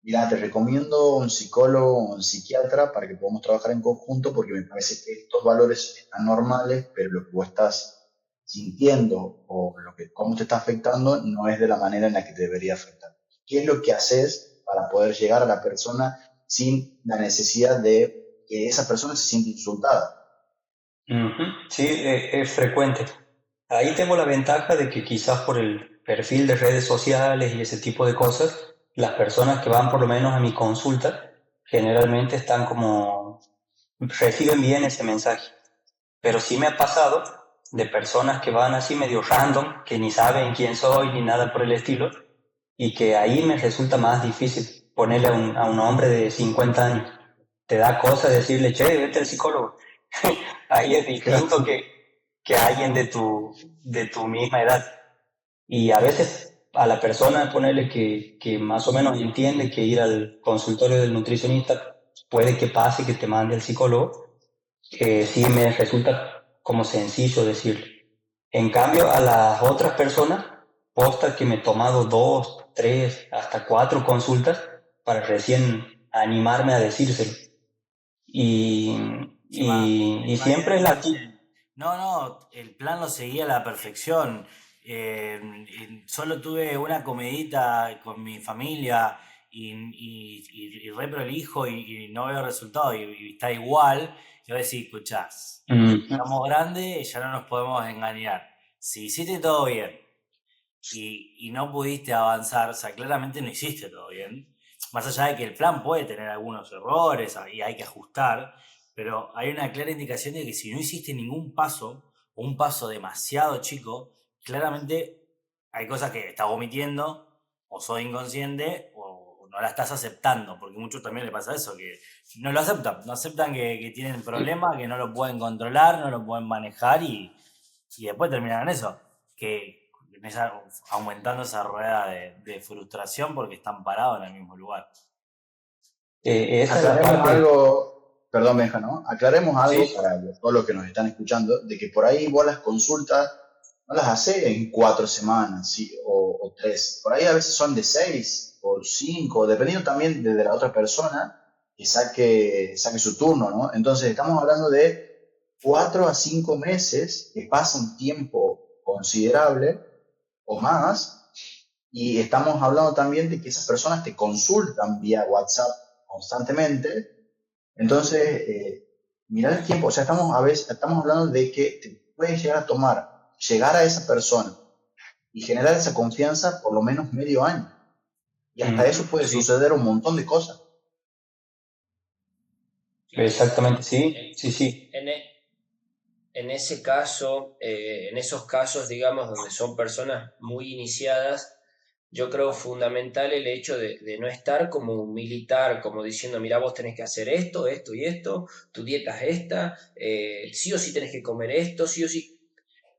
mira, te recomiendo un psicólogo o un psiquiatra para que podamos trabajar en conjunto porque me parece que estos valores están normales, pero lo que vos estás sintiendo o cómo te está afectando no es de la manera en la que te debería afectar. ¿Qué es lo que haces para poder llegar a la persona sin la necesidad de que esa persona se sienta insultada?
Ujú, sí, es frecuente. Ahí tengo la ventaja de que quizás por el perfil de redes sociales y ese tipo de cosas, las personas que van por lo menos a mi consulta generalmente están como, reciben bien ese mensaje. Pero sí me ha pasado de personas que van así medio random, que ni saben quién soy ni nada por el estilo, y que ahí me resulta más difícil ponerle a un hombre de 50 años. Te da cosa decirle, che, vete al psicólogo. Ahí es distinto que alguien de tu misma edad. Y a veces a la persona ponerle que más o menos entiende que ir al consultorio del nutricionista puede que pase que te mande al psicólogo, sí me resulta como sencillo decirle. En cambio, a las otras personas, posta que me he tomado 2, 3, hasta 4 consultas para recién animarme a decírselo. Y, y
Encima
siempre es
te
la...
dicen, no, el plan lo seguía a la perfección. Y solo tuve una comidita con mi familia y re prolijo y no veo resultado y está igual. Y vos decís, escuchás, estamos grandes y ya no nos podemos engañar. Si hiciste todo bien y no pudiste avanzar, o sea, claramente no hiciste todo bien. más allá de que el plan puede tener algunos errores y hay que ajustar, pero hay una clara indicación de que si no hiciste ningún paso, o un paso demasiado chico, claramente hay cosas que estás omitiendo, o sos inconsciente, o no la estás aceptando, porque a muchos también le pasa eso, que no lo aceptan, no aceptan que tienen problemas, que no lo pueden controlar, no lo pueden manejar y después terminan en eso, que aumentando esa rueda de frustración porque están parados en el mismo lugar.
Esa es la
Aclaremos
parte,
algo, perdón, Benja, ¿no? Aclaremos algo
sí,
para todos los que nos están escuchando, de que por ahí vos las consultas no las haces en 4 semanas, ¿sí? O 3. Por ahí a veces son de 6 o 5, dependiendo también de la otra persona que saque su turno, ¿no? Entonces estamos hablando de 4 a 5 meses, que pasa un tiempo considerable o más, y estamos hablando también de que esas personas te consultan vía WhatsApp constantemente. Entonces, mirar el tiempo, o sea, estamos hablando de que te puede llegar a tomar, llegar a esa persona y generar esa confianza por lo menos medio año. Y hasta eso puede
sí,
suceder un montón de cosas.
exactamente, sí, sí, sí.
En, en ese caso, en esos casos, digamos, donde son personas muy iniciadas, yo creo fundamental el hecho de no estar como un militar, como diciendo, mira, vos tenés que hacer esto, esto y esto, tu dieta es esta, sí o sí tenés que comer esto, sí o sí,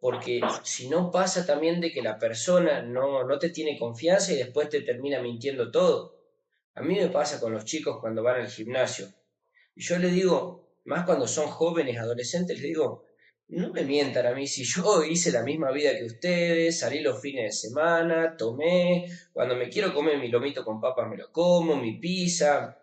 porque si no pasa también de que la persona no te tiene confianza y después te termina mintiendo todo. A mí me pasa con los chicos cuando van al gimnasio. Y yo les digo, más cuando son jóvenes, adolescentes, les digo, no me mientan a mí si yo hice la misma vida que ustedes, salí los fines de semana, tomé, cuando me quiero comer mi lomito con papas me lo como, mi pizza,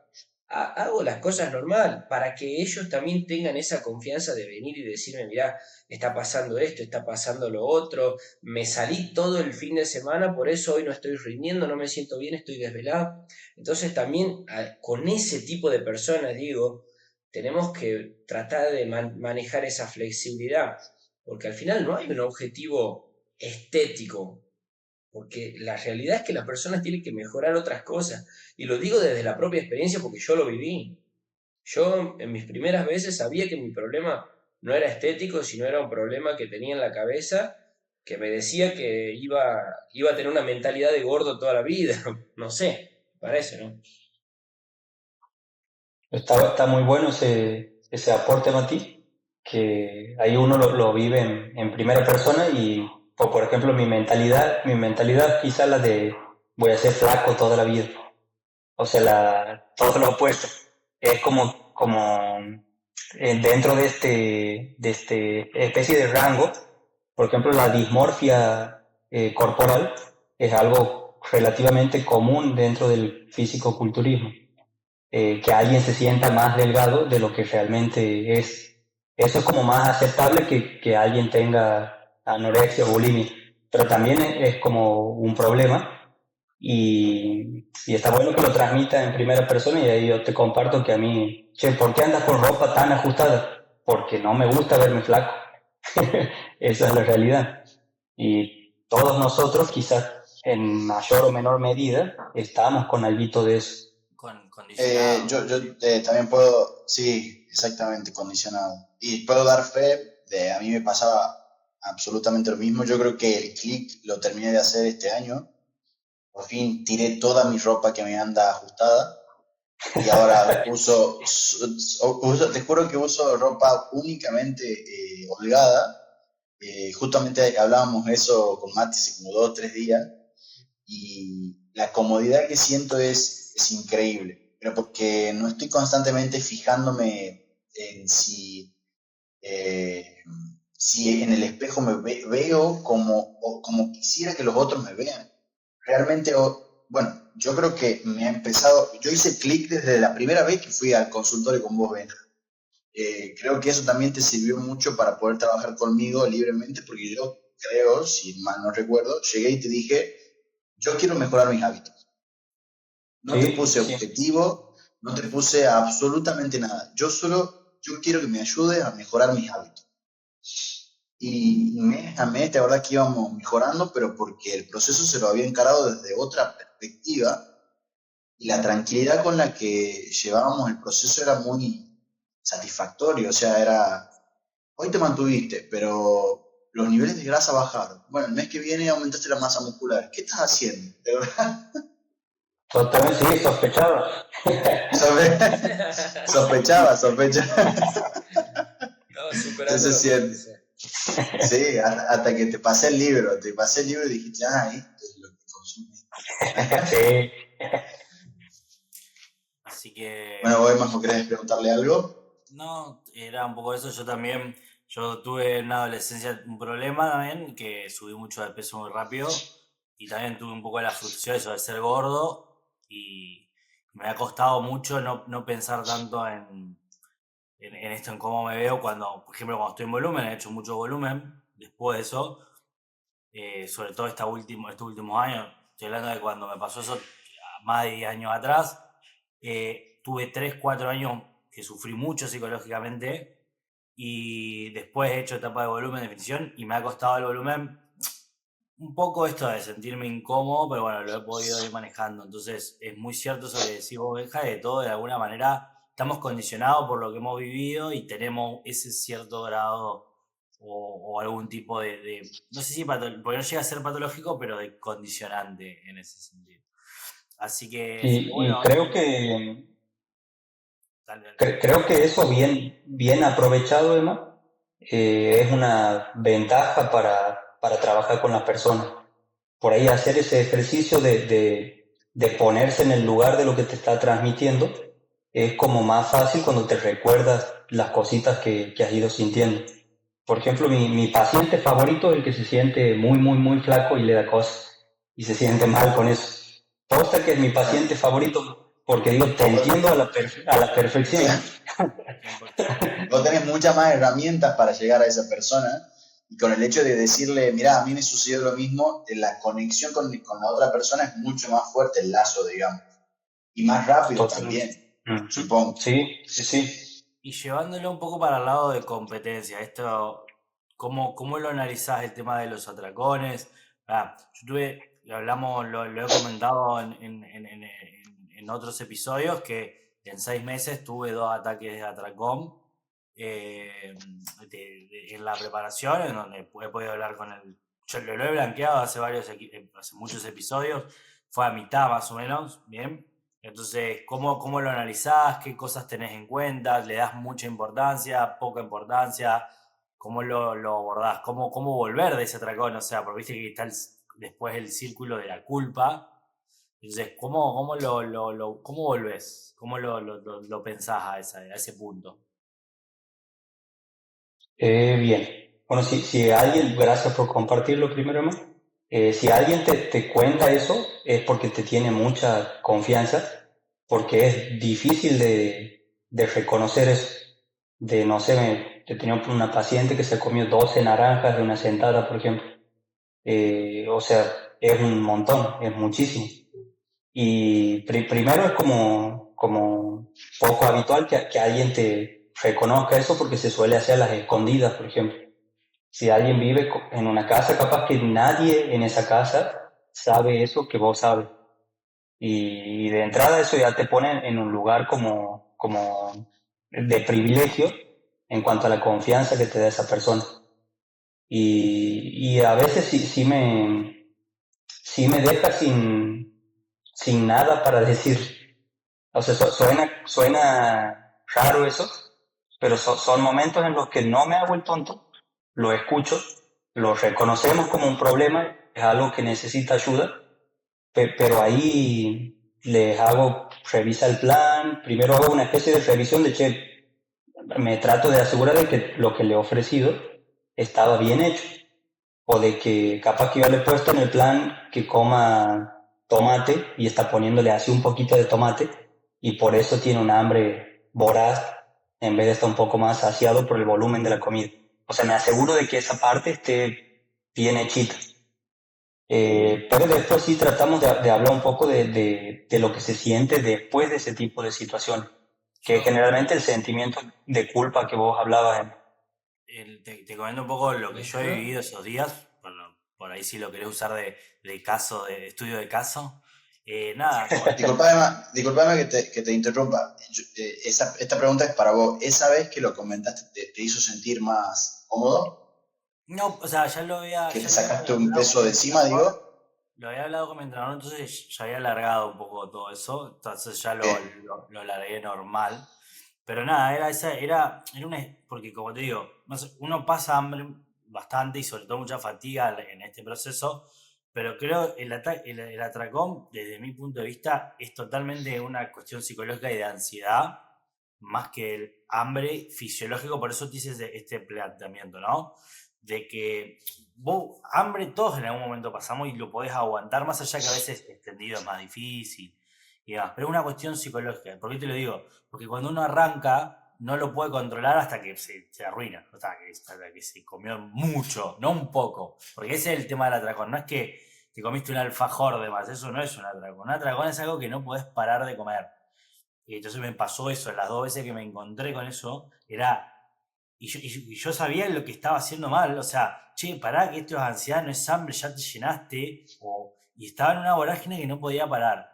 hago las cosas normal para que ellos también tengan esa confianza de venir y decirme, mirá, está pasando esto, está pasando lo otro, me salí todo el fin de semana, por eso hoy no estoy rindiendo, no me siento bien, estoy desvelado. Entonces también con ese tipo de personas, digo, tenemos que tratar de manejar esa flexibilidad, porque al final no hay un objetivo estético, porque la realidad es que las personas tienen que mejorar otras cosas, y lo digo desde la propia experiencia porque yo lo viví. Yo en mis primeras veces sabía que mi problema no era estético, sino era un problema que tenía en la cabeza, que me decía que iba a tener una mentalidad de gordo toda la vida, no sé, parece, ¿no?
Está muy bueno ese aporte, Mati, que ahí uno lo vive en primera persona y, por ejemplo, mi mentalidad quizá la de voy a ser flaco toda la vida. O sea, todo lo opuesto. Es como dentro de este especie de rango, por ejemplo, la dismorfia corporal es algo relativamente común dentro del físico-culturismo. Que alguien se sienta más delgado de lo que realmente es. Eso es como más aceptable que alguien tenga anorexia o bulimia, pero también es como un problema y está bueno que lo transmita en primera persona y ahí yo te comparto que a mí, che, ¿por qué andas con ropa tan ajustada? Porque no me gusta verme flaco. Esa es la realidad. Y todos nosotros, quizás en mayor o menor medida, estamos con algo de eso.
Condicionado.
Yo también puedo, sí, exactamente, condicionado. Y puedo dar fe de, a mí me pasaba absolutamente lo mismo. Yo creo que el click lo terminé de hacer este año. Por fin tiré toda mi ropa que me anda ajustada y ahora te juro que uso ropa únicamente holgada. Justamente hablábamos eso con Mati hace como 2 o 3 días y la comodidad que siento es increíble, pero porque no estoy constantemente fijándome en eh, si en el espejo veo como quisiera que los otros me vean. Realmente, bueno, yo creo que me ha empezado, yo hice clic desde la primera vez que fui al consultorio con vos, Ben. Creo que eso también te sirvió mucho para poder trabajar conmigo libremente, porque yo creo, si mal no recuerdo, llegué y te dije, yo quiero mejorar mis hábitos. No te
Sí,
puse
sí.
objetivo, no te puse absolutamente nada. Yo quiero que me ayudes a mejorar mis hábitos. Y mes a mes, la verdad que íbamos mejorando, pero porque el proceso se lo había encarado desde otra perspectiva y la tranquilidad con la que llevábamos el proceso era muy satisfactorio. O sea, era, hoy te mantuviste, pero los niveles de grasa bajaron. Bueno, el mes que viene aumentaste la masa muscular. ¿Qué estás haciendo? De verdad,
Totalmente, sí, sospechaba.
sospechaba, sospechaba.
No, superando
Entonces,
los
sí,
índices.
sí, hasta que te pasé el libro y dijiste, ah, esto es lo que consume.
Sí.
Así que,
Bueno, vos, Majo, ¿querés preguntarle algo?
no, era un poco eso. Yo también, yo tuve en la adolescencia un problema también, que subí mucho de peso muy rápido y también tuve un poco la frustración eso de ser gordo y me ha costado mucho no pensar tanto en esto, en cómo me veo cuando, por ejemplo, cuando estoy en volumen, he hecho mucho volumen después de eso, sobre todo estos últimos años, estoy hablando de cuando me pasó eso más de 10 años atrás, tuve 3 4 años que sufrí mucho psicológicamente y después he hecho etapa de volumen, definición, y me ha costado el volumen un poco esto de sentirme incómodo, pero bueno, lo he podido ir manejando. Entonces, es muy cierto eso que decís vos, Benja, de todo, de alguna manera, estamos condicionados por lo que hemos vivido y tenemos ese cierto grado o algún tipo no sé si, porque no llega a ser patológico, pero de condicionante en ese sentido. Así que
Y
bueno,
creo que
dale, dale.
Creo que eso bien aprovechado, Emma, es una ventaja para trabajar con las personas. Por ahí hacer ese ejercicio de ponerse en el lugar de lo que te está transmitiendo es como más fácil cuando te recuerdas las cositas que has ido sintiendo. Por ejemplo, mi paciente favorito es el que se siente muy flaco y le da cosas y se siente mal con eso. Posta que es mi paciente favorito porque digo, te
Vos,
entiendo a la perfección.
claro,
100%.
vos tenés muchas más herramientas para llegar a esa persona y con el hecho de decirle, mirá, a mí me sucedió lo mismo, la conexión con la otra persona es mucho más fuerte, el lazo, digamos, y más rápido
Totalmente.
también,
Ujú.
supongo.
Sí.
Y llevándolo un poco para el lado de competencia, ¿cómo lo analizás el tema de los atracones? Lo hablamos, lo he comentado en otros episodios que en 6 meses tuve 2 ataques de atracón en la preparación, en donde he podido hablar con el. Yo lo he blanqueado hace muchos episodios, fue a mitad más o menos, ¿bien? Entonces, ¿cómo lo analizás? ¿Qué cosas tenés en cuenta? ¿Le das mucha importancia? ¿Poca importancia? ¿Cómo lo abordás? ¿Cómo volver de ese atracón? O sea, porque viste que está después el círculo de la culpa. Entonces, ¿cómo volvés? ¿Cómo lo pensás a ese punto?
Bien. Bueno, si alguien, gracias por compartirlo primero, Emma. Si alguien te cuenta eso, es porque te tiene mucha confianza, porque es difícil de reconocer eso. De, no sé, tenía una paciente que se comió 12 naranjas de una sentada, por ejemplo. O sea, es un montón, es muchísimo. Y primero es como poco habitual que alguien te reconozca eso porque se suele hacer a las escondidas, por ejemplo. Si alguien vive en una casa, capaz que nadie en esa casa sabe eso que vos sabes. Y de entrada eso ya te pone en un lugar como de privilegio en cuanto a la confianza que te da esa persona. Y a veces sí me deja sin nada para decir. O sea, suena raro eso, pero son momentos en los que no me hago el tonto, lo escucho, lo reconocemos como un problema, es algo que necesita ayuda, pero ahí les hago, revisa el plan, primero hago una especie de revisión de, che, me trato de asegurar de que lo que le he ofrecido estaba bien hecho, o de que capaz que yo le he puesto en el plan que coma tomate y está poniéndole así un poquito de tomate y por eso tiene un hambre voraz en vez de estar un poco más saciado por el volumen de la comida. O sea, me aseguro de que esa parte esté bien hechita. Pero después sí tratamos de hablar un poco de lo que se siente después de ese tipo de situaciones, que es
Yo
generalmente el sentimiento de culpa que vos hablabas.
te comento un poco lo que yo he
Ujú.
vivido esos días, por ahí si lo querés usar de caso, de estudio de caso. Nada, como
Disculpame que te interrumpa. Esta pregunta es para vos. ¿Esa vez que lo comentaste te hizo sentir más cómodo?
no, o sea, ya
¿Que te
lo había
sacaste un
hablado
peso
con
de
mi
encima,
entrenador.
digo?
Lo había hablado con mi entrenador, entonces ya había alargado un poco todo eso, entonces ya
Bien.
lo largué normal. Pero nada, era porque como te digo, no sé, uno pasa hambre bastante y sobre todo mucha fatiga en este proceso, pero creo el atracón, desde mi punto de vista, es totalmente una cuestión psicológica y de ansiedad, más que el hambre fisiológico, por eso te hice este planteamiento, ¿no? De que vos, hambre todos en algún momento pasamos y lo podés aguantar, más allá que a veces extendido es más difícil y demás, pero es una cuestión psicológica. ¿Por qué te lo digo? Porque cuando uno arranca, no lo puede controlar hasta que se arruina, hasta que se comió mucho, no un poco, porque ese es el tema del atracón, no es que te comiste un alfajor de más, eso no es un atracón. Un atracón es algo que no podés parar de comer. Y entonces me pasó eso, las dos veces que me encontré con eso, y yo sabía lo que estaba haciendo mal, o sea, che, pará, que esto es ansiedad, no es hambre, ya te llenaste, y estaba en una vorágine que no podía parar.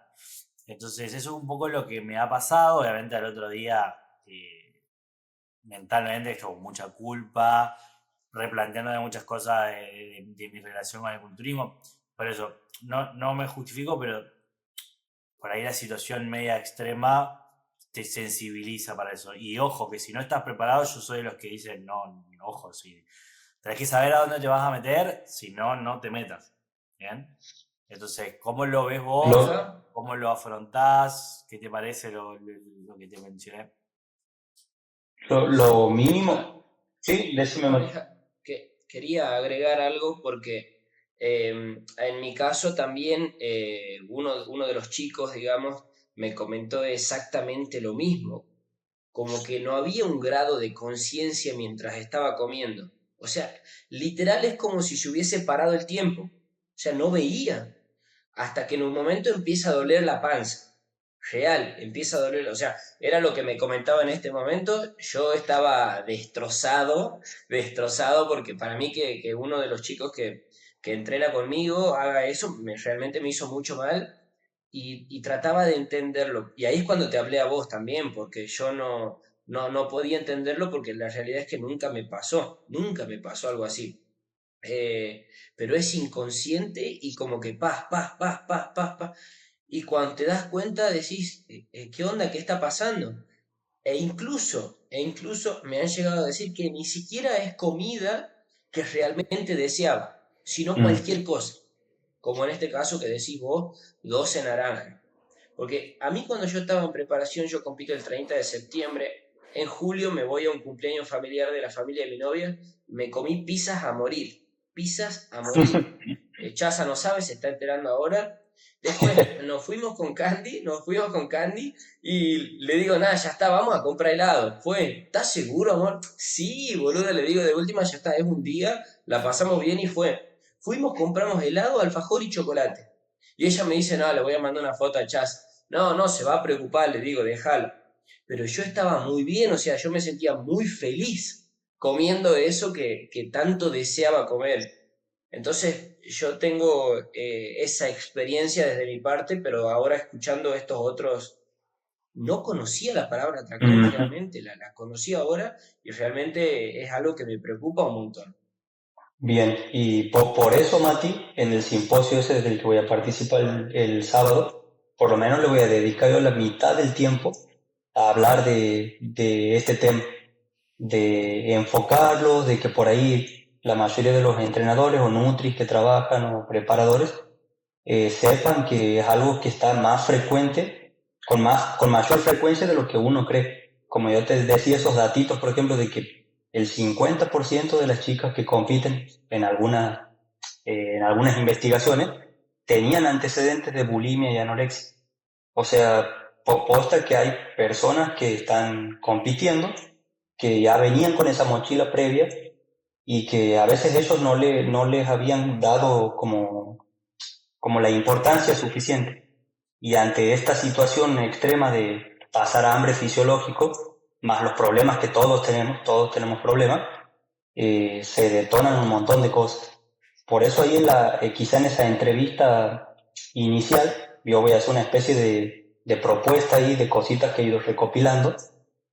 Entonces, eso es un poco lo que me ha pasado, obviamente al otro día, mentalmente, con mucha culpa, replanteándome muchas cosas de mi relación con el culturismo. Por eso, no me justifico, pero por ahí la situación media extrema te sensibiliza para eso. Y ojo, que si no estás preparado, yo soy de los que dicen, no, ojo, si tenés que saber a dónde te vas a meter, si no, no te metas. ¿Bien? Entonces, ¿cómo lo ves vos?
Lo,
¿Cómo lo afrontás? ¿Qué te parece lo que te mencioné?
lo mínimo, sí, decime más.
Que quería agregar algo porque en mi caso también uno de los chicos, digamos, me comentó exactamente lo mismo, como que no había un grado de conciencia mientras estaba comiendo. O sea, literal es como si se hubiese parado el tiempo. O sea, no veía. Hasta que en un momento empieza a doler la panza. Real, empieza a doler. O sea, era lo que me comentaba en este momento. Yo estaba destrozado porque para mí que uno de los chicos que entrena conmigo haga eso, realmente me hizo mucho mal y trataba de entenderlo. Y ahí es cuando te hablé a vos también, porque yo no podía entenderlo porque la realidad es que nunca me pasó algo así. Pero es inconsciente y como que paz, paz, paz, paz, paz, paz. Y cuando te das cuenta decís, ¿qué onda? ¿Qué está pasando? E incluso me han llegado a decir que ni siquiera es comida que realmente deseaba, sino
Mm.
cualquier cosa. Como en este caso que decís vos, 12 naranjas. Porque a mí cuando yo estaba en preparación, yo compito el 30 de septiembre, en julio me voy a un cumpleaños familiar de la familia de mi novia, me comí pizzas a morir. Chaza no sabe, se está enterando ahora. Después nos fuimos con Candy y le digo, nada, ya está, vamos a comprar helado. ¿Estás seguro, amor? Sí, boludo, le digo, de última ya está, es un día, la pasamos bien y fue. Fuimos, compramos helado, alfajor y chocolate. Y ella me dice, no, le voy a mandar una foto a Chas. No, se va a preocupar, le digo, déjalo. Pero yo estaba muy bien, o sea, yo me sentía muy feliz comiendo eso que tanto deseaba comer. Entonces, yo tengo esa experiencia desde mi parte, pero ahora escuchando estos otros, no conocía la palabra atracón
Ujú.
realmente, la conocí ahora y realmente es algo que me preocupa un montón.
Bien, y por eso, Mati, en el simposio ese del que voy a participar el sábado, por lo menos le voy a dedicar yo la mitad del tiempo a hablar de este tema, de enfocarlo, de que por ahí la mayoría de los entrenadores o nutris que trabajan o preparadores sepan que es algo que está más frecuente, con mayor frecuencia de lo que uno cree. Como yo te decía, esos datitos, por ejemplo, de que el 50% de las chicas que compiten en algunas investigaciones tenían antecedentes de bulimia y anorexia. O sea, posta que hay personas que están compitiendo, que ya venían con esa mochila previa y que a veces eso no les habían dado como la importancia suficiente. Y ante esta situación extrema de pasar hambre fisiológico, más los problemas que todos tenemos problemas, se detonan un montón de cosas. Por eso ahí quizá en esa entrevista inicial, yo voy a hacer una especie de propuesta ahí, de cositas que he ido recopilando,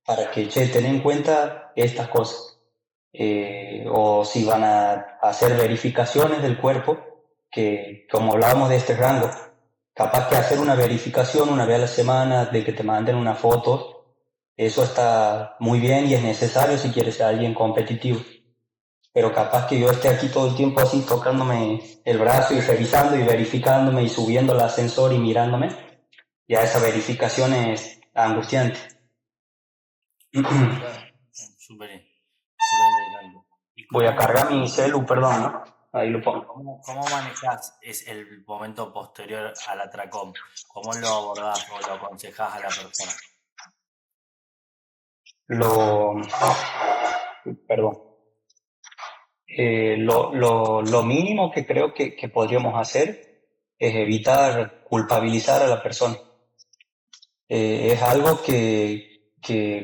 para que, che, ten en cuenta estas cosas. O si van a hacer verificaciones del cuerpo, que como hablábamos de este rango, capaz que hacer una verificación una vez a la semana, de que te manden una foto, eso está muy bien y es necesario si quieres ser alguien competitivo. Pero capaz que yo esté aquí todo el tiempo así tocándome el brazo y revisando y verificándome y subiendo el ascensor y mirándome, ya esa verificación es angustiante.
Claro.
Súper interesante. ¿Y
Voy a
cómo,
cargar mi celu, perdón, ¿no? Ahí lo pongo.
cómo manejas el momento posterior al atracón? ¿Cómo lo abordás o lo aconsejás a la persona?
Lo, perdón. Lo mínimo que creo que podríamos hacer es evitar culpabilizar a la persona. Es algo que,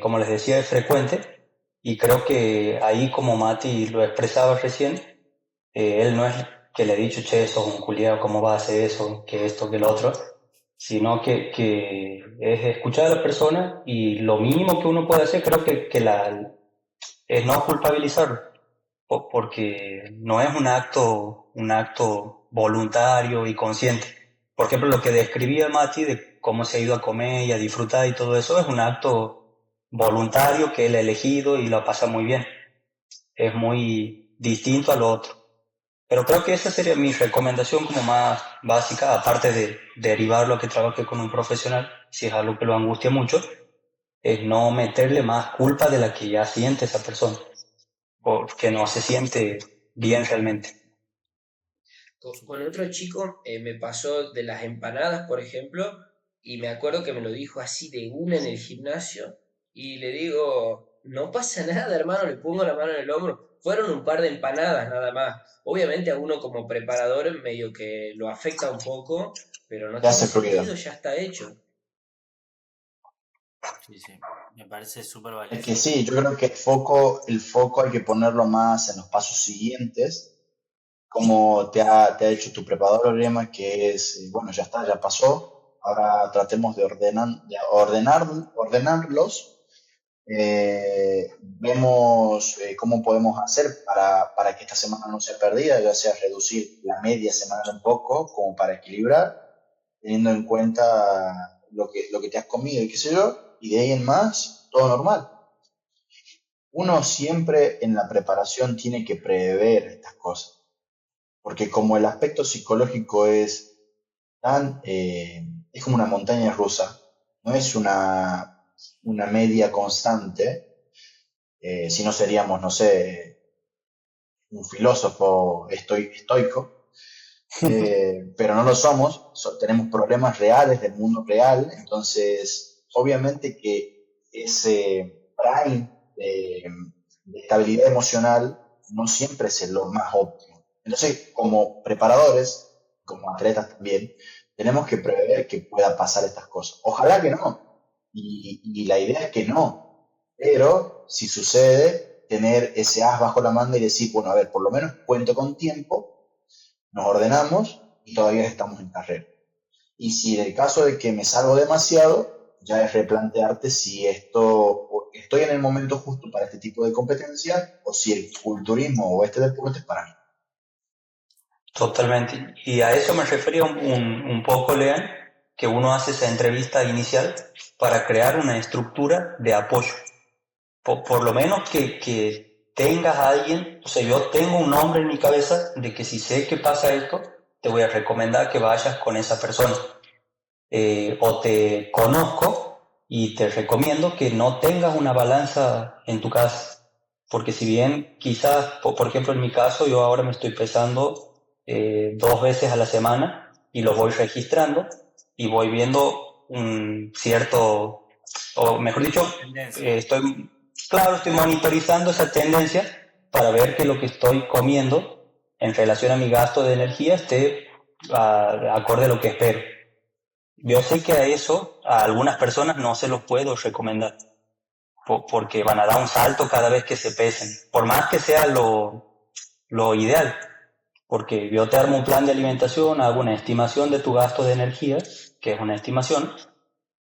como les decía, es frecuente y creo que ahí, como Mati lo expresaba recién, él no es que le he dicho, che, sos un culiao, ¿cómo vas a hacer eso, que esto, que lo otro? Sino que es escuchar a la persona y lo mínimo que uno puede hacer creo es no culpabilizarlo, porque no es un acto voluntario y consciente. Por ejemplo, lo que describía Mati de cómo se ha ido a comer y a disfrutar y todo eso es un acto voluntario que él ha elegido y lo pasa muy bien. Es muy distinto a lo otro. Pero creo que esa sería mi recomendación como más básica, aparte de derivarlo a que trabaje con un profesional, si es algo que lo angustia mucho, es no meterle más culpa de la que ya siente esa persona, porque no se siente bien realmente.
Con otro chico me pasó de las empanadas, por ejemplo, y me acuerdo que me lo dijo así de una en el gimnasio, y le digo, no pasa nada, hermano, le pongo la mano en el hombro. Fueron un par de empanadas nada más. Obviamente a uno como preparador medio que lo afecta un poco, pero no
Te
tiene
hace ruido.
sentido, ya está hecho.
Sí, sí, me parece súper
Es que
valioso.
sí, yo creo que el foco hay que ponerlo más en los pasos siguientes, como te ha dicho tu preparador, Rema, que es, bueno, ya está, ya pasó, ahora tratemos ordenarlos, vemos cómo podemos hacer para que esta semana no sea perdida, ya sea reducir la media semanal un poco, como para equilibrar, teniendo en cuenta lo que te has comido y qué sé yo, y de ahí en más, todo normal. Uno siempre en la preparación tiene que prever estas cosas, porque como el aspecto psicológico es como una montaña rusa, no es una media constante, si no seríamos, no sé, un filósofo estoico, pero no lo somos, tenemos problemas reales del mundo real, entonces obviamente que ese prime de estabilidad emocional no siempre es lo más óptimo. Entonces, como preparadores, como atletas también, tenemos que prever que pueda pasar estas cosas. Ojalá que no, y la idea es que no, pero si sucede, tener ese as bajo la manga y decir, bueno, a ver, por lo menos cuento con tiempo, nos ordenamos y todavía estamos en carrera. Y si en el caso de que me salgo demasiado, ya es replantearte si estoy en el momento justo para este tipo de competencia o si el culturismo o este deporte es para mí.
Totalmente. Y a eso me refería un poco, Lean, que uno hace esa entrevista inicial para crear una estructura de apoyo. Por lo menos que tengas a alguien, o sea, yo tengo un nombre en mi cabeza de que si sé que pasa esto, te voy a recomendar que vayas con esa persona. O te conozco y te recomiendo que no tengas una balanza en tu casa, porque si bien quizás, por ejemplo en mi caso, yo ahora me estoy pesando 2 veces a la semana y lo voy registrando y voy viendo un cierto, o mejor dicho,
Tendencia.
estoy monitorizando esa tendencia para ver que lo que estoy comiendo en relación a mi gasto de energía esté acorde a lo que espero. Yo sé que a eso a algunas personas no se los puedo recomendar, porque van a dar un salto cada vez que se pesen, por más que sea lo ideal, porque yo te armo un plan de alimentación, hago una estimación de tu gasto de energía que es una estimación,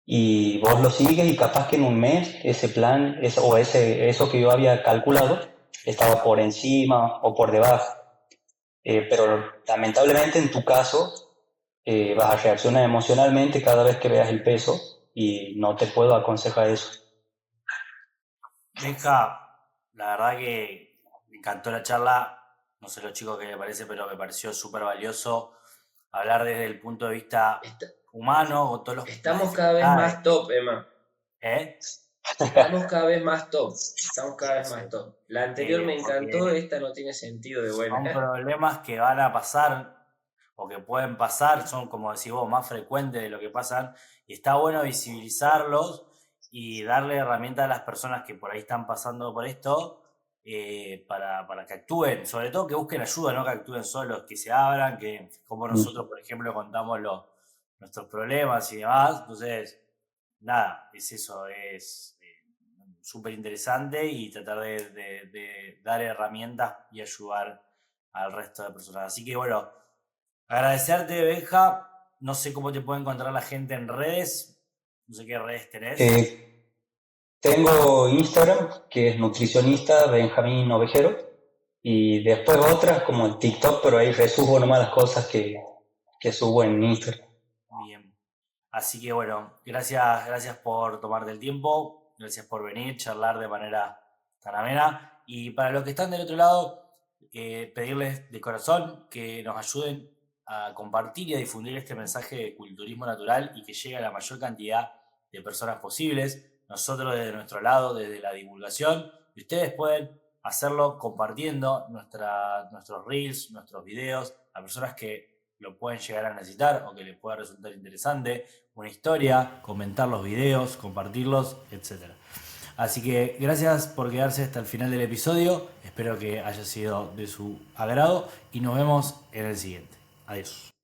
y vos lo sigues y capaz que en un mes ese plan eso que yo había calculado estaba por encima o por debajo. Pero lamentablemente en tu caso vas a reaccionar emocionalmente cada vez que veas el peso y no te puedo aconsejar eso.
Benja, la verdad que me encantó la charla. No sé los chicos qué les parece, pero me pareció súper valioso hablar desde el punto de vista
Est-
humano, con todas las
estamos cada vez
dificultades.
más top, Emma.
¿Eh?
Estamos cada vez más top. Estamos cada vez más top. La anterior me encantó,
Porque
esta no tiene sentido de
son
buena.
problemas que van a pasar o que pueden pasar, son como decís vos, más frecuentes de lo que pasan, y está bueno visibilizarlos y darle herramientas a las personas que por ahí están pasando por esto, para que actúen, sobre todo que busquen ayuda, no que actúen solos, que se abran, que como nosotros, por ejemplo, contamos nuestros problemas y demás. Entonces, nada, es eso, es súper interesante, y tratar de dar herramientas y ayudar al resto de personas. Así que bueno, agradecerte, Benja. No sé cómo te puede encontrar la gente en redes, no sé qué redes tenés.
Tengo Instagram, que es nutricionista Benjamín Ovejero, y después otras como el TikTok, pero ahí resubo nomás las cosas que subo en Instagram.
Bien. Así que bueno, gracias por tomarte el tiempo, gracias por venir, charlar de manera tan amena. Y para los que están del otro lado, pedirles de corazón que nos ayuden a compartir y a difundir este mensaje de culturismo natural y que llegue a la mayor cantidad de personas posibles. Nosotros desde nuestro lado, desde la divulgación, y ustedes pueden hacerlo compartiendo nuestros reels, nuestros videos, a personas que lo pueden llegar a necesitar o que les pueda resultar interesante, una historia, comentar los videos, compartirlos, etc. Así que gracias por quedarse hasta el final del episodio, espero que haya sido de su agrado y nos vemos en el siguiente. Adiós.